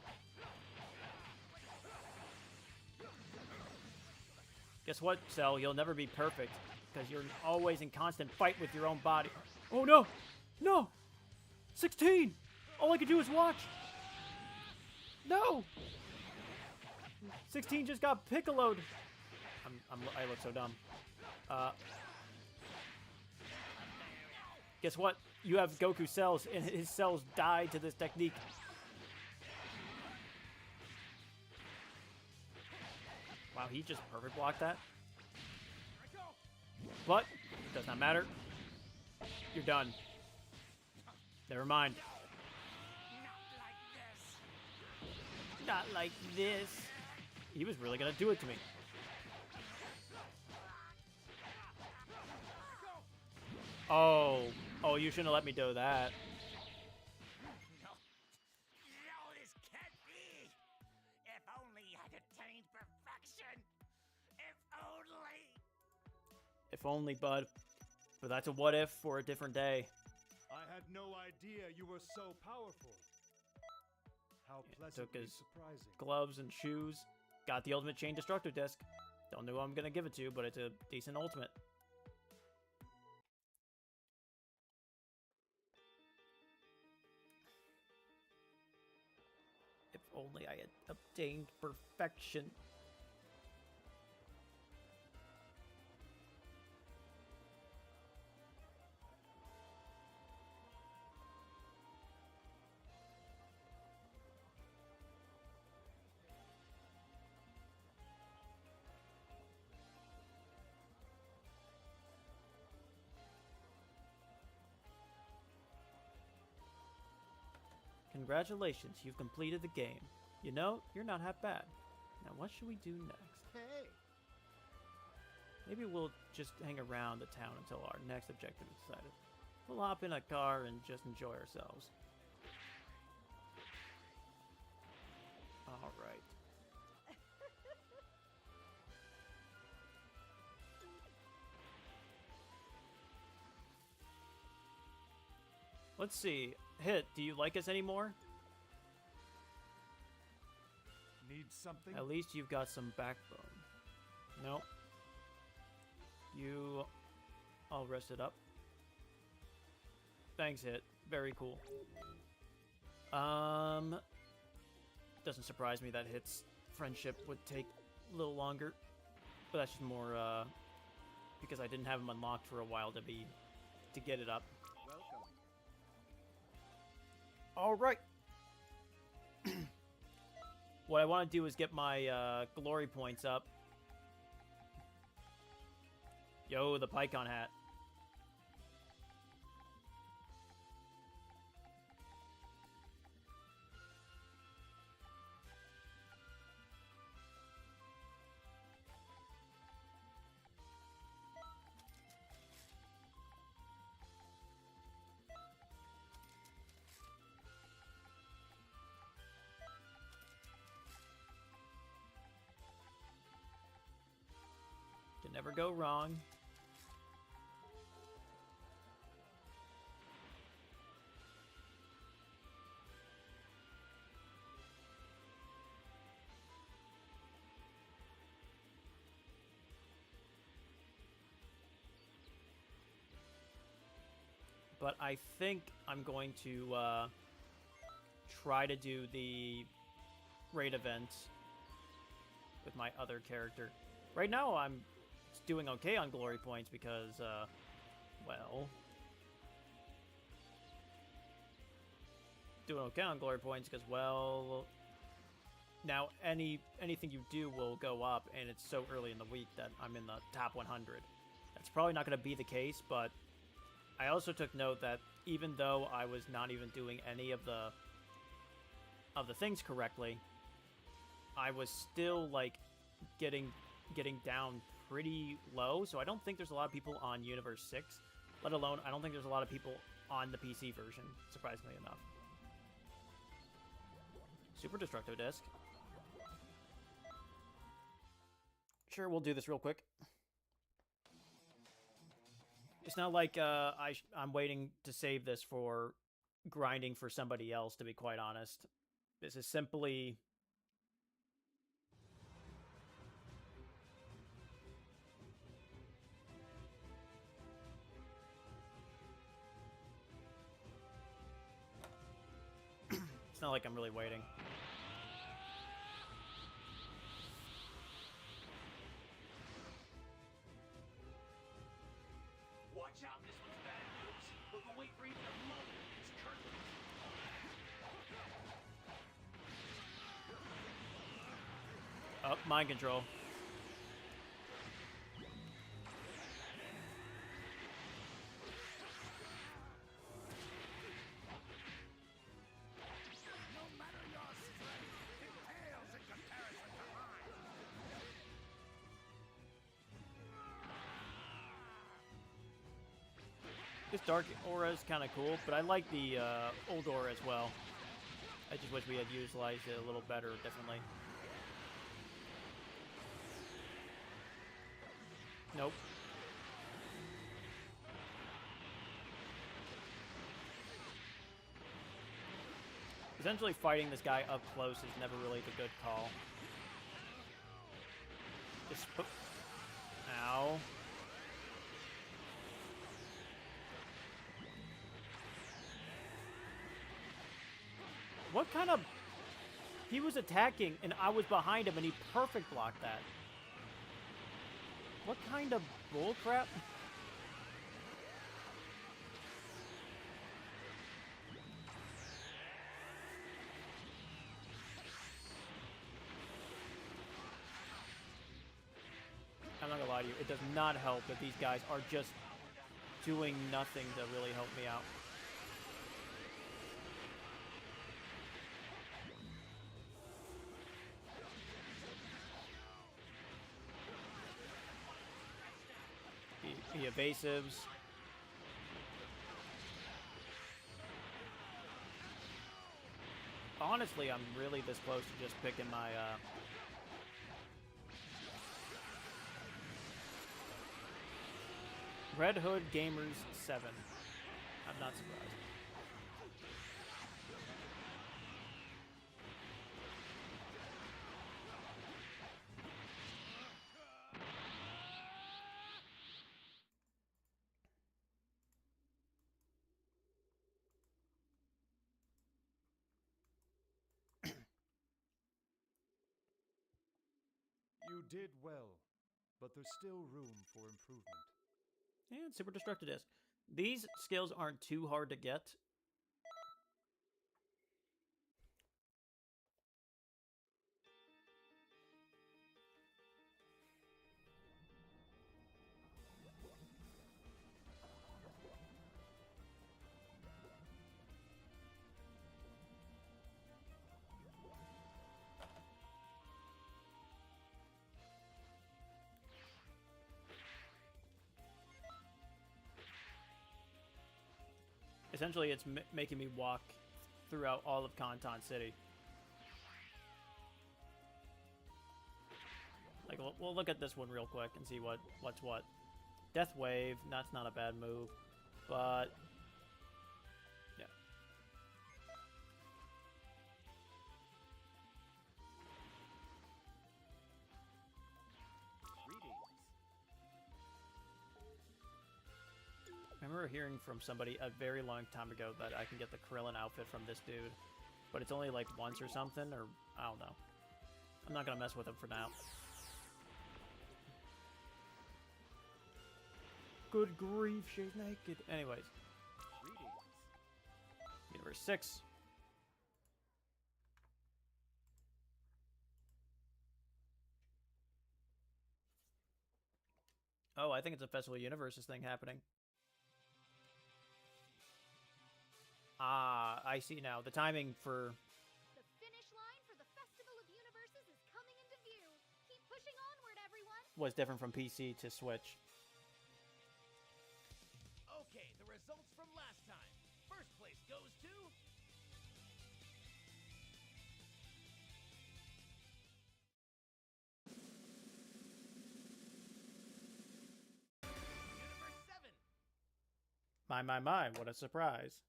Guess what, Cell? You'll never be perfect because you're always in constant fight with your own body. Oh no! No! 16! All I could do is watch! No! 16 just got piccoloed! I look so dumb. Guess what? You have Goku cells, and his cells die to this technique. Wow, he just perfect blocked that. But, it does not matter. You're done. Never mind. Not like this. He was really gonna do it to me. Oh, you shouldn't have let me do that. No, this can't be. If only I'd attained perfection. If only. If only, bud. But that's a what if for a different day. I had no idea you were so powerful. How pleasantly took his surprising. Gloves and shoes. Got the ultimate chain destructor disc. Don't know who I'm gonna give it to, but it's a decent ultimate. If only I had obtained perfection. Congratulations, you've completed the game. You know, you're not half bad. Now what should we do next? Hey, Maybe we'll just hang around the town until our next objective is decided. We'll hop in a car and just enjoy ourselves. Alright. Let's see. Hit, do you like us anymore? Need something? At least you've got some backbone. Nope. You all rested up. Thanks, Hit. Very cool. Doesn't surprise me that Hit's friendship would take a little longer. But that's just more, because I didn't have him unlocked for a while to get it up. welcome. Alright. What I want to do is get my glory points up. Yo, the PyCon hat. Can never go wrong. But I think I'm going to try to do the raid event with my other character. Right now, I'm doing okay on glory points because, well... Doing okay on glory points because, well... Now, anything you do will go up, and it's so early in the week that I'm in the top 100. That's probably not going to be the case, but I also took note that even though I was not even doing any of the things correctly, I was still, like, getting down pretty low, so I don't think there's a lot of people on Xenoverse 6, let alone I don't think there's a lot of people on the PC version, surprisingly enough. Super Destructo Disc. Sure, we'll do this real quick. It's not like I'm waiting to save this for grinding for somebody else, to be quite honest. This is simply... It's not like I'm really waiting. Watch out, this one's bad news. Look away for even a moment. It's curtain. Oh, mind control. This dark aura is kind of cool, but I like the old aura as well. I just wish we had utilized it a little better, definitely. Nope. Essentially, fighting this guy up close is never really the good call. Just put... Ow. What kind of... He was attacking, and I was behind him, and he perfect blocked that. What kind of bullcrap? I'm not gonna lie to you, it does not help that these guys are just doing nothing to really help me out. The evasives. Honestly, I'm really this close to just picking my, Red Hood Gamers 7. I'm not surprised. You did well, but there's still room for improvement. And Super Destructo Disc. These skills aren't too hard to get. Essentially, it's making me walk throughout all of Kanton City. Like, we'll look at this one real quick and see what's what. Death Wave, that's not a bad move, but yeah. I remember hearing from somebody a very long time ago that I can get the Krillin outfit from this dude, but it's only like once or something, or I don't know. I'm not gonna mess with him for now. Good grief, she's naked. Anyways. Universe 6. Oh, I think it's a Festival of Universes thing happening. Ah, I see now. The timing for... The finish line for the Festival of Universes is coming into view. Keep pushing onward, everyone. Was different from PC to Switch. Okay, the results from last time. First place goes to... Universe 7. My, what a surprise.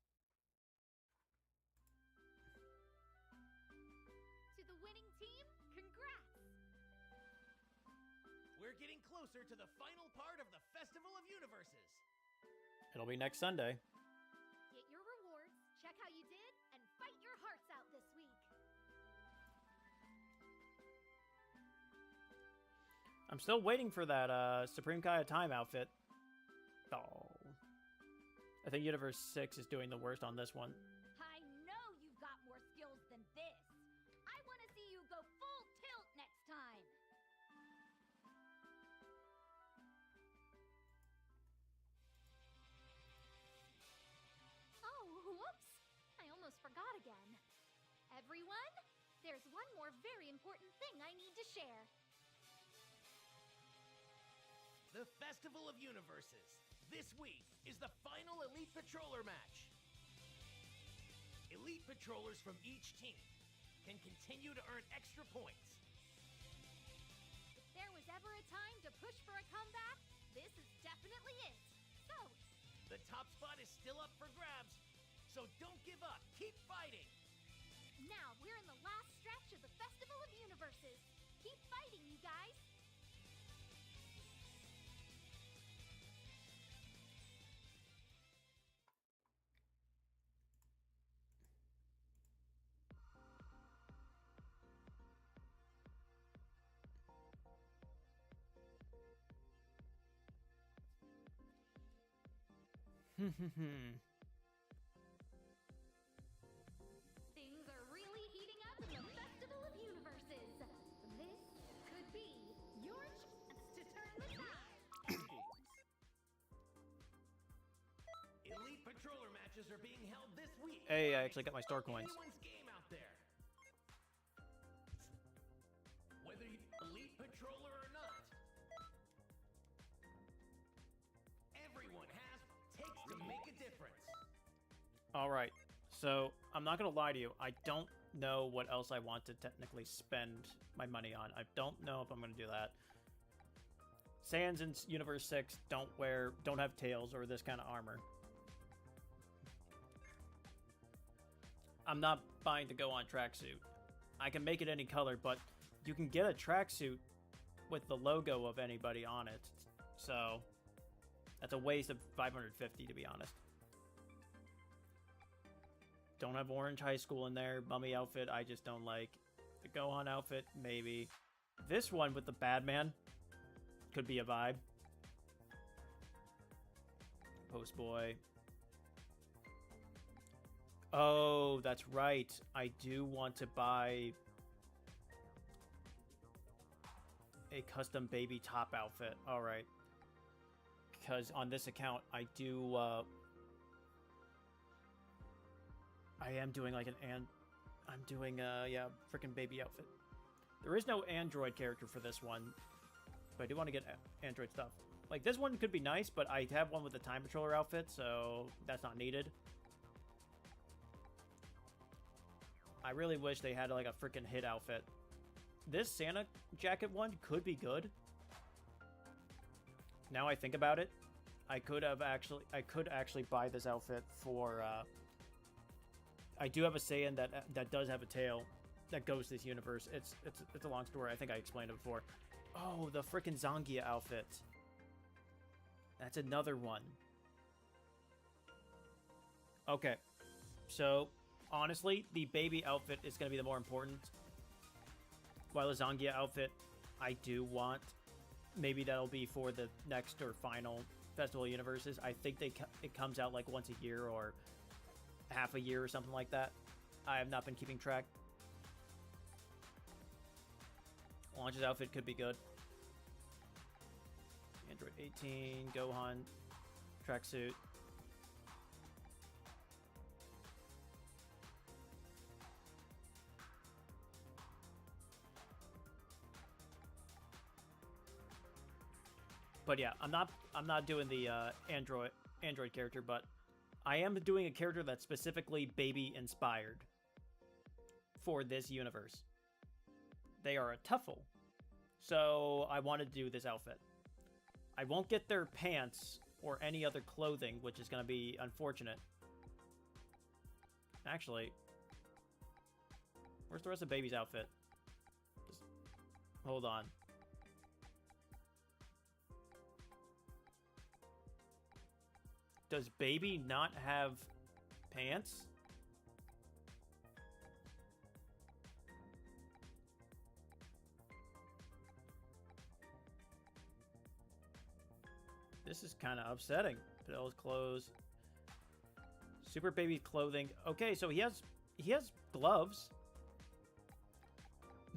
To the winning team, congrats. We're getting closer to the final part of the Festival of Universes. It'll be next Sunday. Get your rewards, check how you did, and fight your hearts out this week. I'm still waiting for that Supreme Kai Time outfit. Oh. I think Universe 6 is doing the worst on this one. I know you've got more skills than this. I want to see you go full tilt next time. Oh, whoops. I almost forgot again. Everyone, there's one more very important thing I need to share. The Festival of Universes. This week is the final Elite Patroller match. Elite Patrollers from each team can continue to earn extra points. If there was ever a time to push for a comeback, this is definitely it. So, The top spot is still up for grabs, so don't give up. Keep fighting. now we're in the last stretch of the Festival of Universes. Keep fighting, you guys. Things are really heating up in the Festival of Universes. This could be your chance to turn the tide. Elite Patroller matches are being held this week. Hey, I actually got my star coins. Anyone's game out there. Whether you Elite Patroller or not, everyone has takes to make a difference. Alright, so I'm not gonna lie to you. I don't know what else I want to technically spend my money on. I don't know if I'm gonna do that. Saiyans in Universe 6 don't have tails or this kind of armor. I'm not buying to go on tracksuit. I can make it any color, but you can get a tracksuit with the logo of anybody on it. So that's a waste of $550 to be honest. Don't have Orange High School in there. Mummy outfit, I just don't like. The Gohan outfit, maybe. This one with the Badman could be a vibe. Post Boy. Oh, that's right. I do want to buy a custom baby top outfit. All right. Because on this account, I do... I am doing like I'm doing yeah, freaking baby outfit. There is no Android character for this one, but I do want to get Android stuff. Like this one could be nice, but I have one with the Time Patroller outfit, so that's not needed. I really wish they had like a freaking hit outfit. This Santa jacket one could be good. Now I think about it, I could actually buy this outfit for I do have a Saiyan that does have a tail that goes to this universe. It's a long story. I think I explained it before. Oh, the freaking Zangia outfit. That's another one. Okay. So, honestly, the baby outfit is going to be the more important. While the Zangia outfit, I do want. Maybe that'll be for the next or final Festival of Universes. I think it comes out like once a year or half a year or something like that. I have not been keeping track. Launch's outfit could be good. Android 18, Gohan, tracksuit. But yeah, I'm not doing the Android character, but I am doing a character that's specifically baby inspired for this universe. They are a tuffle, so I want to do this outfit. I won't get their pants or any other clothing, which is going to be unfortunate. Actually, where's the rest of baby's outfit? Just hold on. Does baby not have pants? This is kind of upsetting. Fidel's clothes. Super baby clothing. Okay, so he has gloves.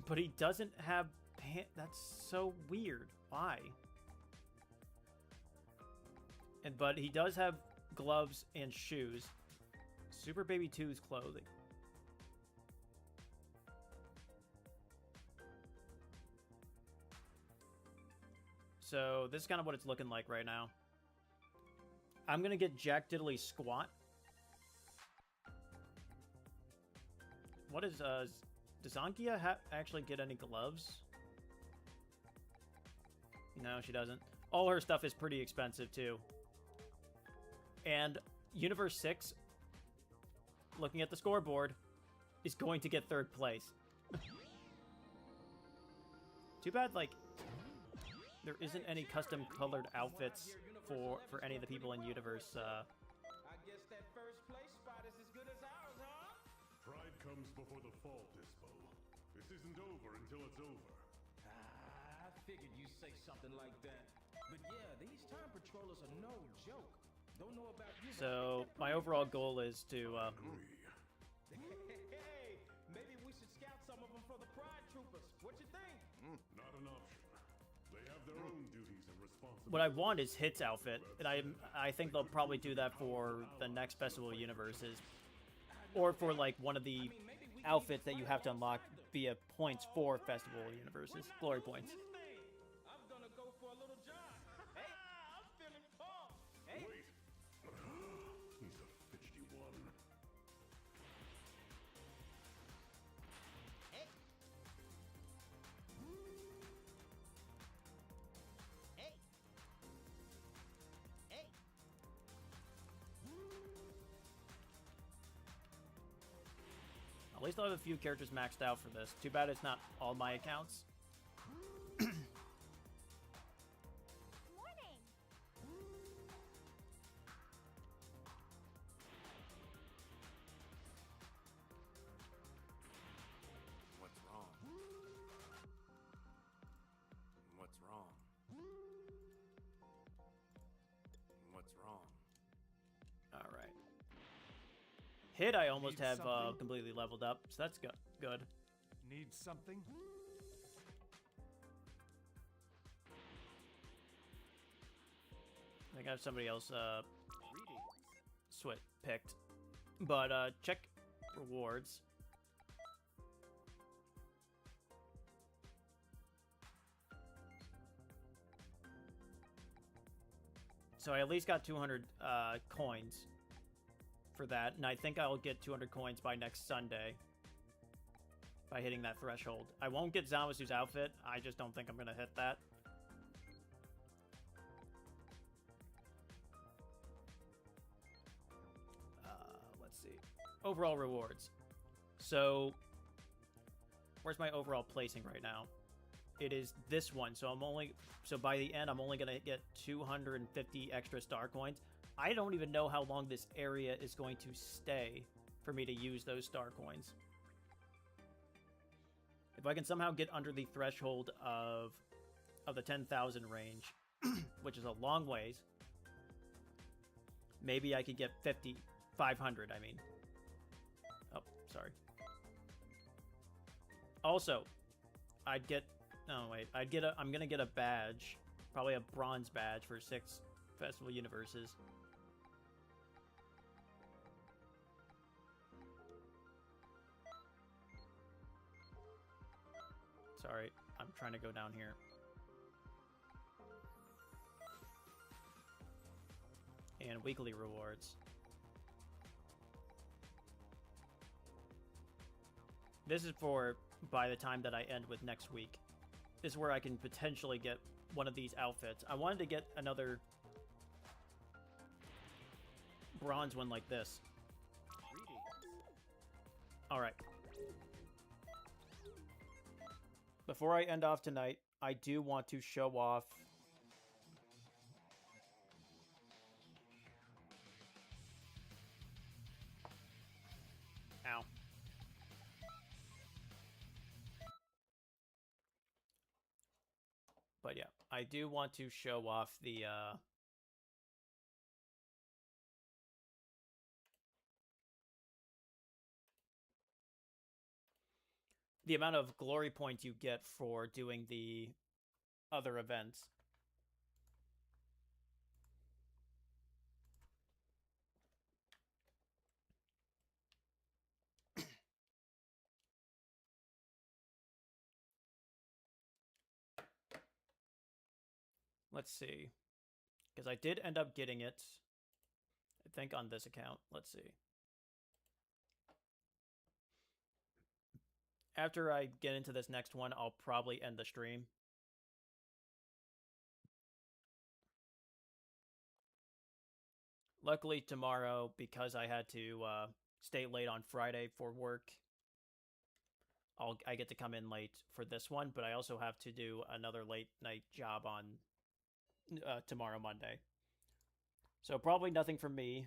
But he doesn't have pants. That's so weird. Why? But he does have gloves and shoes. Super Baby 2's clothing. So this is kind of what it's looking like right now. I'm going to get Jack Diddley Squat. What is, does Ankia actually get any gloves? No, she doesn't. All her stuff is pretty expensive too. And Universe 6, looking at the scoreboard, is going to get 3rd place. Too bad, like, there isn't any custom colored outfits for any of the people in Universe. I guess that first place spot is as good as ours, huh? Pride comes before the fall, Dispo. This isn't over until it's over. I figured you'd say something like that. But yeah, these time patrollers are no joke. Don't know about you. So my overall goal is to. Hey, maybe we should scout some of them for the Pride Troopers. What you think? Not an option. They have their own duties and responsibilities. What I want is Hit's outfit, and I think they'll probably do that for the next Festival of Universes, or for like one of the outfits that you have to unlock via points for Festival of Universes, glory points. I'm gonna go for a little jog. Hey, I'm feeling pumped. Hey. Wait. He's a fidgety one. Hey. Hey. Hey. At least I'll have a few characters maxed out for this. Too bad it's not all my accounts. Morning. What's wrong? What's wrong? What's wrong? All right. Hit, I almost Need have something? completely leveled up, so that's good. Need something? I think I have somebody else picked. But check rewards. So I at least got 200 coins for that, and I think I'll get 200 coins by next Sunday by hitting that threshold. I won't get Zamasu's outfit. I just don't think I'm going to hit that. Let's see. Overall rewards. So, where's my overall placing right now? It is this one. So by the end, I'm only going to get 250 extra star coins. I don't even know how long this area is going to stay for me to use those star coins. If I can somehow get under the threshold of the 10,000 range, which is a long ways, maybe I could get 500, I mean. Oh, sorry. Also, I'd get... No, wait. I'm gonna get a badge. Probably a bronze badge for 6 Festival Universes. Sorry, I'm trying to go down here. And weekly rewards. This is for by the time that I end with next week. This is where I can potentially get one of these outfits. I wanted to get another bronze one like this. Alright. Before I end off tonight, I do want to show off Ow. But yeah, I do want to show off the amount of glory points you get for doing the other events. Let's see. Because I did end up getting it, I think, on this account. Let's see. After I get into this next one, I'll probably end the stream. Luckily, tomorrow, because I had to stay late on Friday for work, I get to come in late for this one, but I also have to do another late night job on tomorrow, Monday. So probably nothing from me.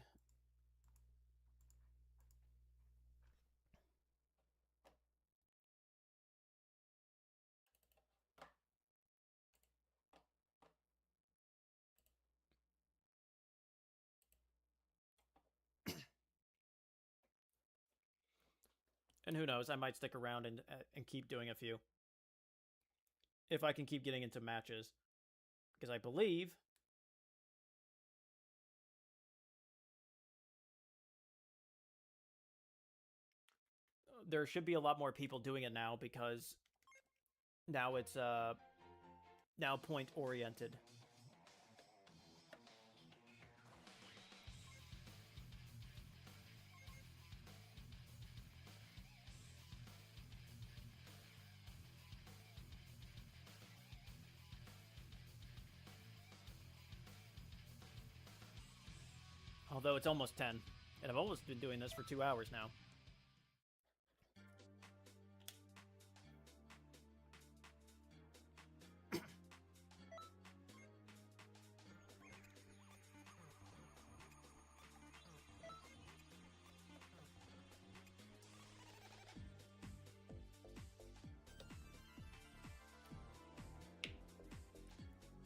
And who knows, I might stick around and keep doing a few. If I can keep getting into matches. Because I believe there should be a lot more people doing it now, because now it's now point oriented. Although it's almost 10, and I've almost been doing this for 2 hours now.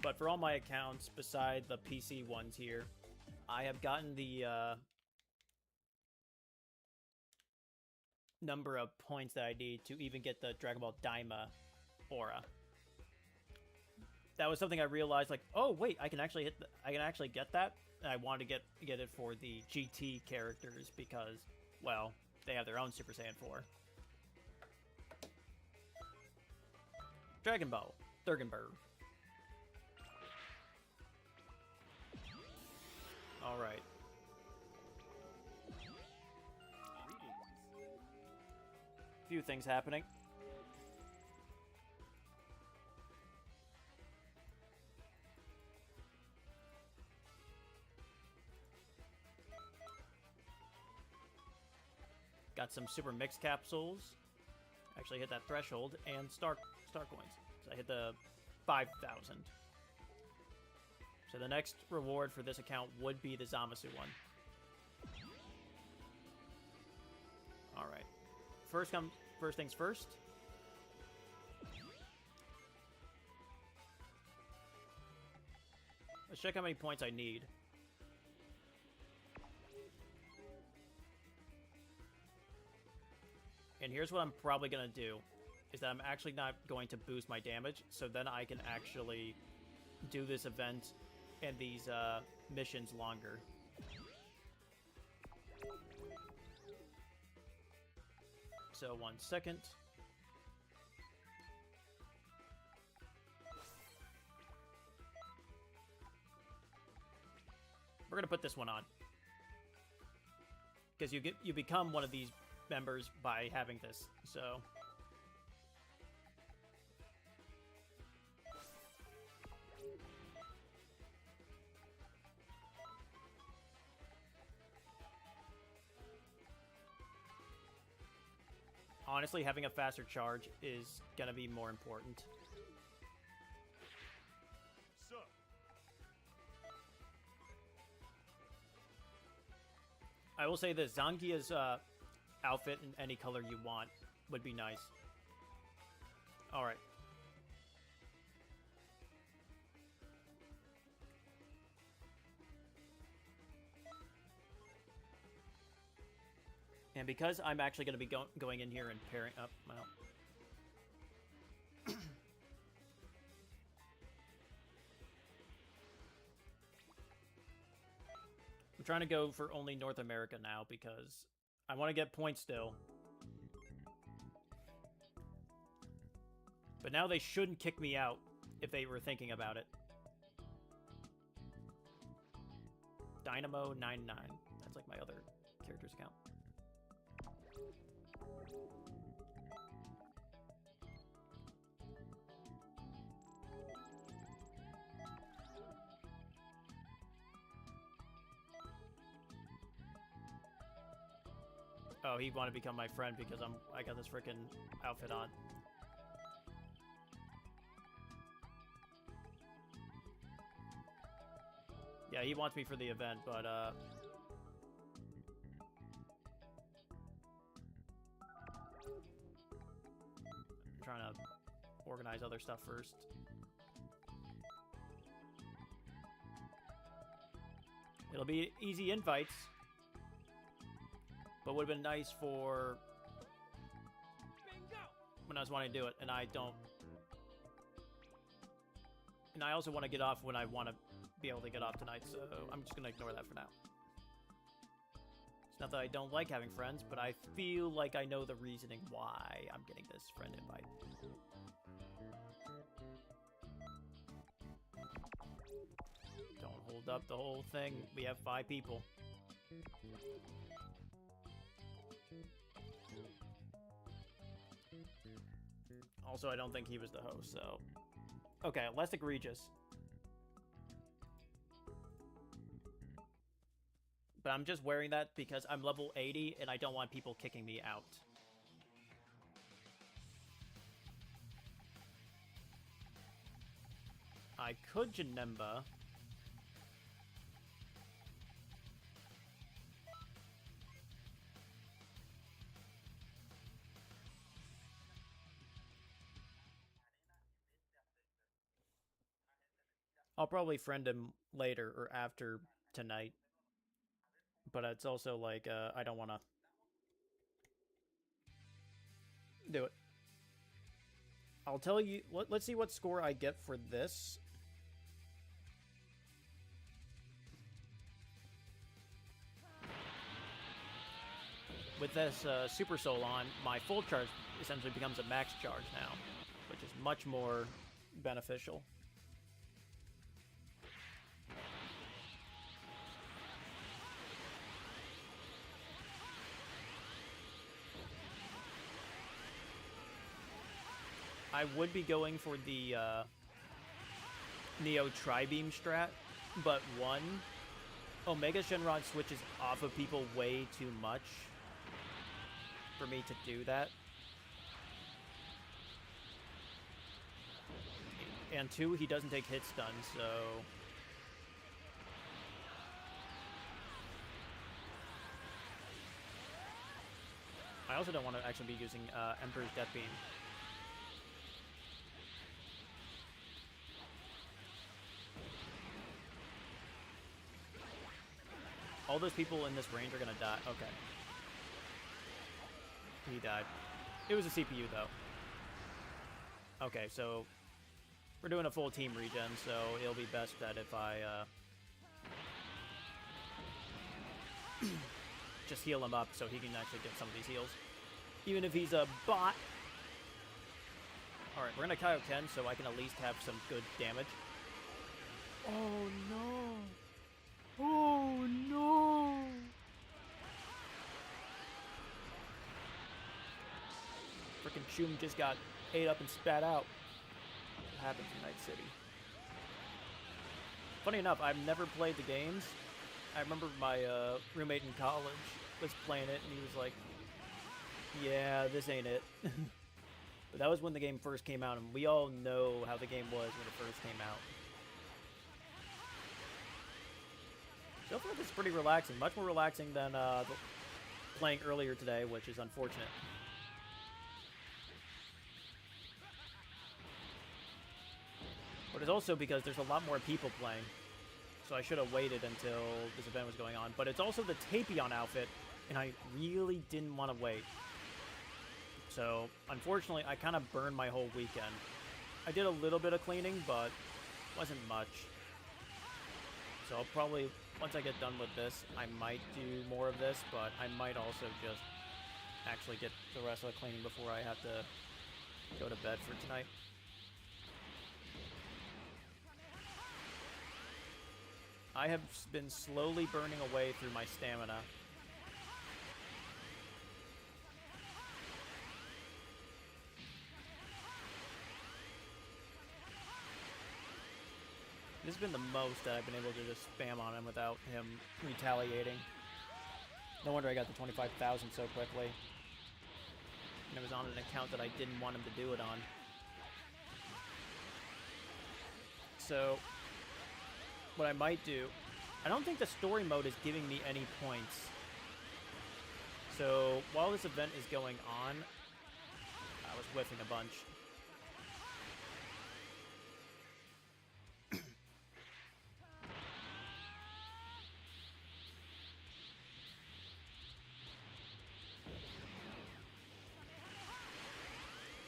But for all my accounts, beside the PC ones here, I have gotten the number of points that I need to even get the Dragon Ball Daima aura. That was something I realized, like, oh wait, I can actually get that. And I wanted to get it for the GT characters because, well, they have their own Super Saiyan 4. Dragon Ball, Durgenberg. All right. Few things happening. Got some super mix capsules. Actually hit that threshold, and star coins. So I hit the 5,000. So the next reward for this account would be the Zamasu one. Alright. First things first. Let's check how many points I need. And here's what I'm probably going to do, is that I'm actually not going to boost my damage, so then I can actually do this event and these missions longer. So 1 second. We're gonna put this one on, because you become one of these members by having this. So honestly, having a faster charge is gonna be more important. So, I will say this, Zangia's outfit in any color you want would be nice. Alright. And because I'm actually going to be going in here and pairing up, well... I'm trying to go for only North America now because I want to get points still. But now they shouldn't kick me out if they were thinking about it. Dynamo99. That's like my other character's account. Oh, he wanted to become my friend because I got this freaking outfit on. Yeah, he wants me for the event, but I'm trying to organize other stuff first. It'll be easy invites. But would have been nice for when I was wanting to do it, and I don't. And I also want to get off when I want to be able to get off tonight, so I'm just going to ignore that for now. It's not that I don't like having friends, but I feel like I know the reasoning why I'm getting this friend invite. Don't hold up the whole thing. We have 5 people. Also, I don't think he was the host, so... Okay, less egregious. But I'm just wearing that because I'm level 80 and I don't want people kicking me out. I could Janemba. I'll probably friend him later or after tonight. But it's also like, I don't want to do it. I'll tell you, let's see what score I get for this. With this Super Soul on, my full charge essentially becomes a max charge now, which is much more beneficial. I would be going for the Neo Tri-Beam strat, but one, Omega Shenron switches off of people way too much for me to do that. And 2, he doesn't take hit stun, so also don't want to actually be using Emperor's Death Beam. All those people in this range are gonna die. Okay. He died. It was a CPU, though. Okay, so we're doing a full team regen, so it'll be best that if I just heal him up so he can actually get some of these heals. Even if he's a bot. Alright, we're gonna Kaioken so I can at least have some good damage. Oh no! Oh no! Frickin' Shum just got ate up and spat out. What happens in Night City? Funny enough, I've never played the games. I remember my roommate in college was playing it, and he was like, yeah, this ain't it. But that was when the game first came out, and we all know how the game was when it first came out. So far, this is pretty relaxing. Much more relaxing than playing earlier today, which is unfortunate. But it's also because there's a lot more people playing. So I should have waited until this event was going on. But it's also the Tapion outfit, and I really didn't want to wait. So, unfortunately, I kind of burned my whole weekend. I did a little bit of cleaning, but wasn't much. So I'll probably, once I get done with this, I might do more of this, but I might also just actually get the rest of the cleaning before I have to go to bed for tonight. I have been slowly burning away through my stamina. This has been the most that I've been able to just spam on him without him retaliating. No wonder I got the 25,000 so quickly. And it was on an account that I didn't want him to do it on. So, what I might do, I don't think the story mode is giving me any points. So, while this event is going on, I was whiffing a bunch.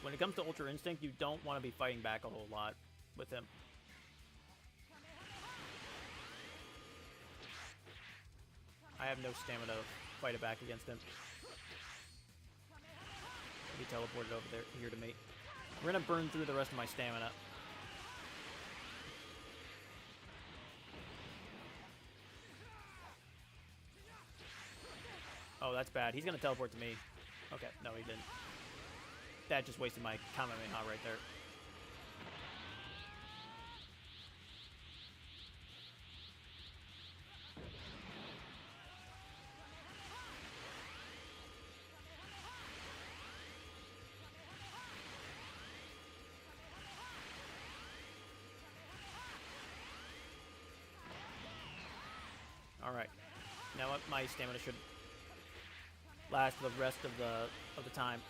When it comes to Ultra Instinct, you don't want to be fighting back a whole lot with him. I have no stamina to fight it back against him. He teleported over there here to me. We're gonna burn through the rest of my stamina. Oh, that's bad. He's gonna teleport to me. Okay, no, he didn't. That just wasted my Kamehameha right there. Alright. Now my stamina should last the rest of the time.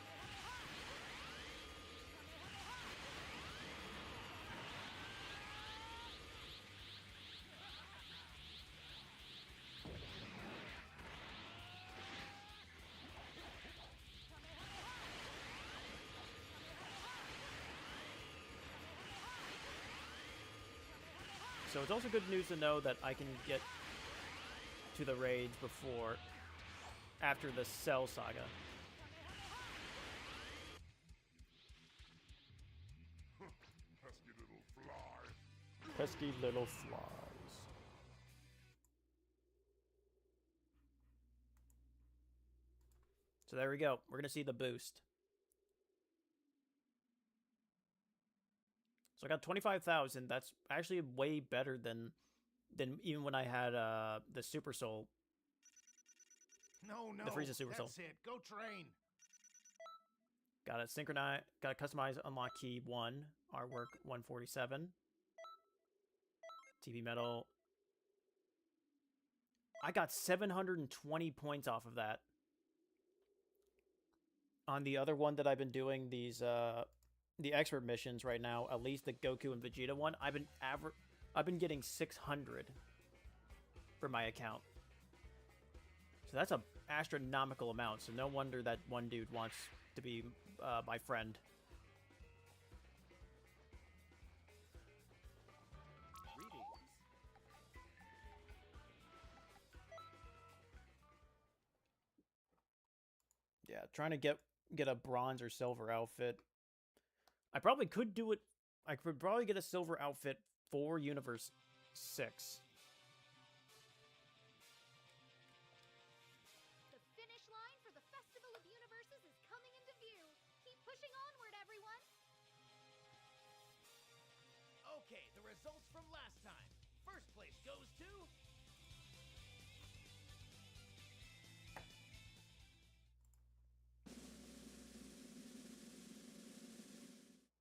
So it's also good news to know that I can get to the raids after the Cell Saga. Pesky little fly. Pesky little flies. So there we go. We're going to see the boost. So I got 25,000. That's actually way better than even when I had the Super Soul. No, The Frieza Super Soul. That's it. Go train. Got to synchronize. Got to customize unlock key 1. Artwork 147. TV metal. I got 720 points off of that. on the other one that I've been doing these the expert missions right now, at least the Goku and Vegeta one, I've been getting 600 for my account. So that's a astronomical amount. So no wonder that one dude wants to be my friend. Yeah, trying to get a bronze or silver outfit. I probably could do it. I could probably get a silver outfit for Universe 6. The finish line for the Festival of Universes is coming into view. Keep pushing onward, everyone. Okay, the results from last time. First place goes to...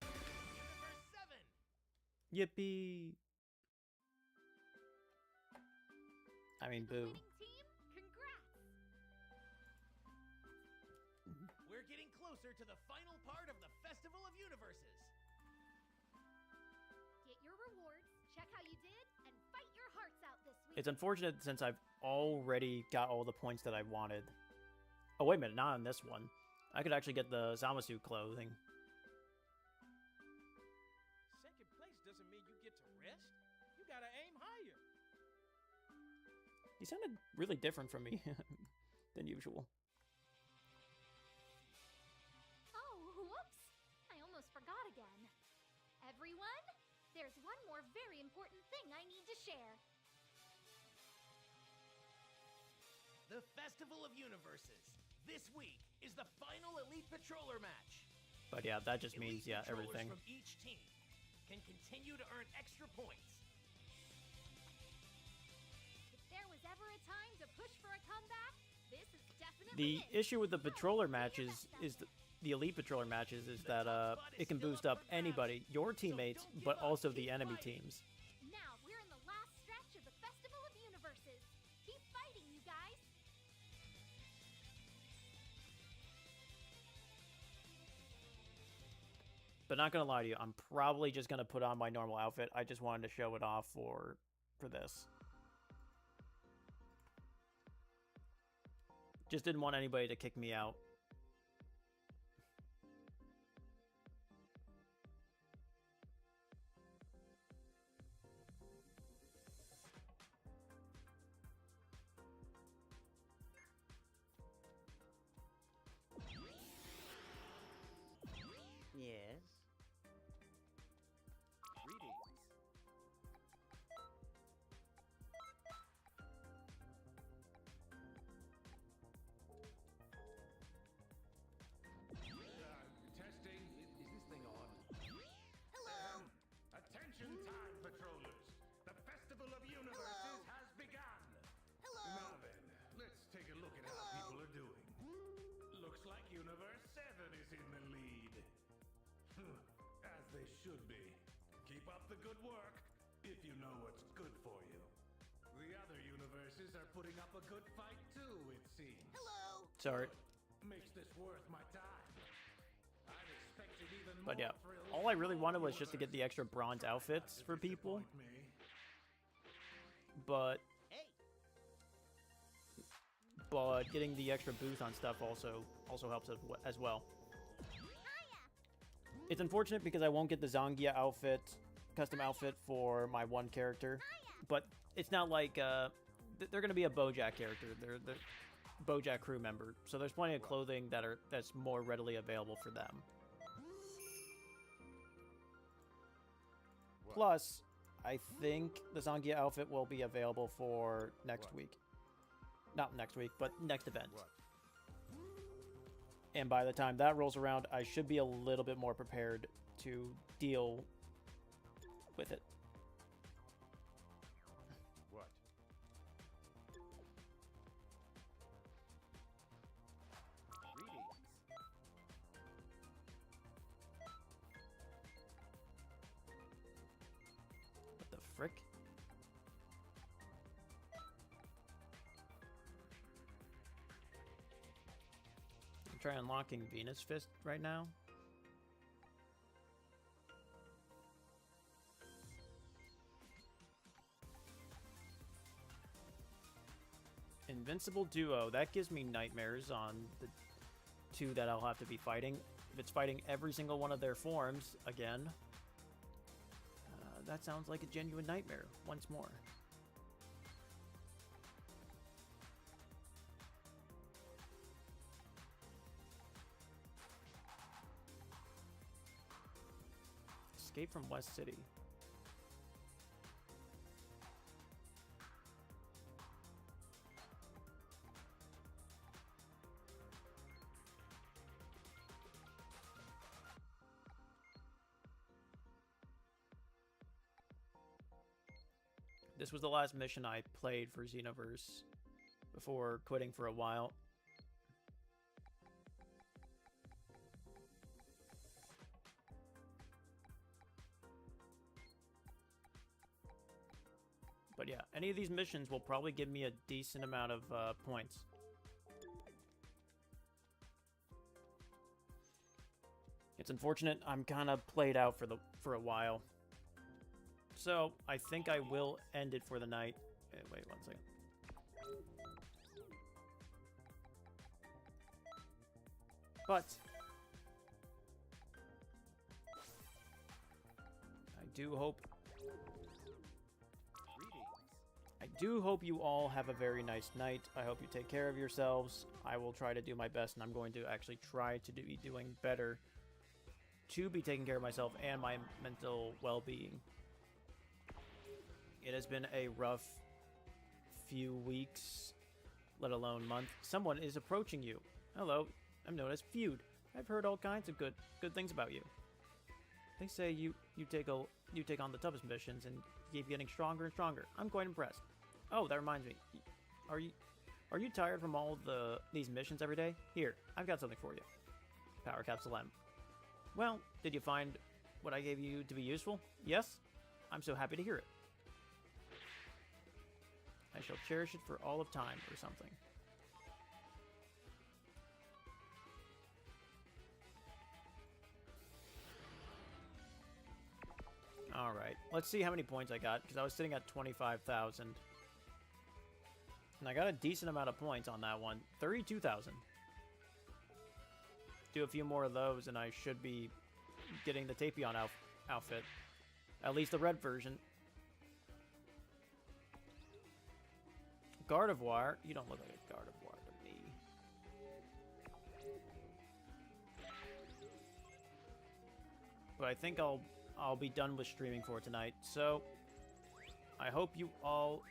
Universe 7! Yippee! I mean, boo. Winning team, congrats. We're getting closer to the final part of the Festival of Universes. Get your rewards, check how you did, and fight your hearts out this week. It's unfortunate since I've already got all the points that I wanted. Oh, wait a minute, not on this one. I could actually get the Zamasu clothing. Second place doesn't mean you get to rest. You gotta aim higher. He sounded really different from me than usual. Oh, whoops. I almost forgot again. Everyone, there's one more very important thing I need to share. The Festival of Universes. This week is the final Elite Patroller match. But yeah, that just means, Elite yeah, Patrollers everything. from each team can continue to earn extra points. If there was ever a time to push for a comeback, this is definitely The it. issue with the patroller matches is the elite patroller matches is that it can boost up anybody, your teammates, but also the enemy teams. Now we're in the last stretch of the Festival of Universes. Keep fighting, you guys. But not gonna lie to you, I'm probably just gonna put on my normal outfit. I just wanted to show it off for this. Just didn't want anybody to kick me out. Yes. Greetings. Testing. Is this thing on? Hello. Attention time, patrollers. The Festival of Universes has begun. Hello. Now then, let's take a look at how people are doing. Looks like Universe 7 is in the lead. As they should be. Keep up the good work, if you know what's good for you. The other universes are putting up a good fight too, it seems. Hello. Sorry. Makes this worth my time. I'd expected even But more yeah, thrills all I from really all wanted was just to get the universes. extra bronze outfits Not to for people. disappoint me. But Hey, getting the extra boost on stuff also helps as well. It's unfortunate because I won't get the Zangia outfit, custom outfit for my one character, but it's not like they're gonna be a BoJack character. They're the BoJack crew member, so there's plenty of clothing that's more readily available for them. Plus, I think the Zangia outfit will be available for next week. Not next week, but next event. And by the time that rolls around, I should be a little bit more prepared to deal with it. What? Greetings. What the frick? I'm try unlocking Venus Fist right now. Invincible Duo. That gives me nightmares on the two that I'll have to be fighting. If it's fighting every single one of their forms again, that sounds like a genuine nightmare once more. Escape from West City. This was the last mission I played for Xenoverse before quitting for a while. But yeah, any of these missions will probably give me a decent amount of points. It's unfortunate I'm kind of played out for a while. So, I think I will end it for the night. Wait 1 second. But I do hope you all have a very nice night. I hope you take care of yourselves. I will try to do my best, and I'm going to actually try to be doing better to be taking care of myself and my mental well-being. It has been a rough few weeks, let alone month. Someone is approaching you. Hello, I'm known as Feud. I've heard all kinds of good things about you. They say you take on the toughest missions and keep getting stronger and stronger. I'm quite impressed. Oh, that reminds me. Are you tired from all these missions every day? Here, I've got something for you. Power Capsule M. Well, did you find what I gave you to be useful? Yes? I'm so happy to hear it. I shall cherish it for all of time, or something. Alright, let's see how many points I got, because I was sitting at 25,000. And I got a decent amount of points on that one. 32,000. Do a few more of those, and I should be getting the Tapion outfit. At least the red version. Gardevoir? You don't look like a Gardevoir to me. But I think I'll be done with streaming for tonight. So I hope you all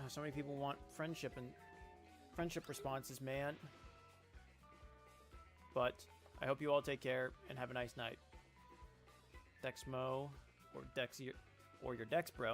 so many people want friendship and friendship responses, man. But I hope you all take care and have a nice night. Dexmo or your Dex Bro.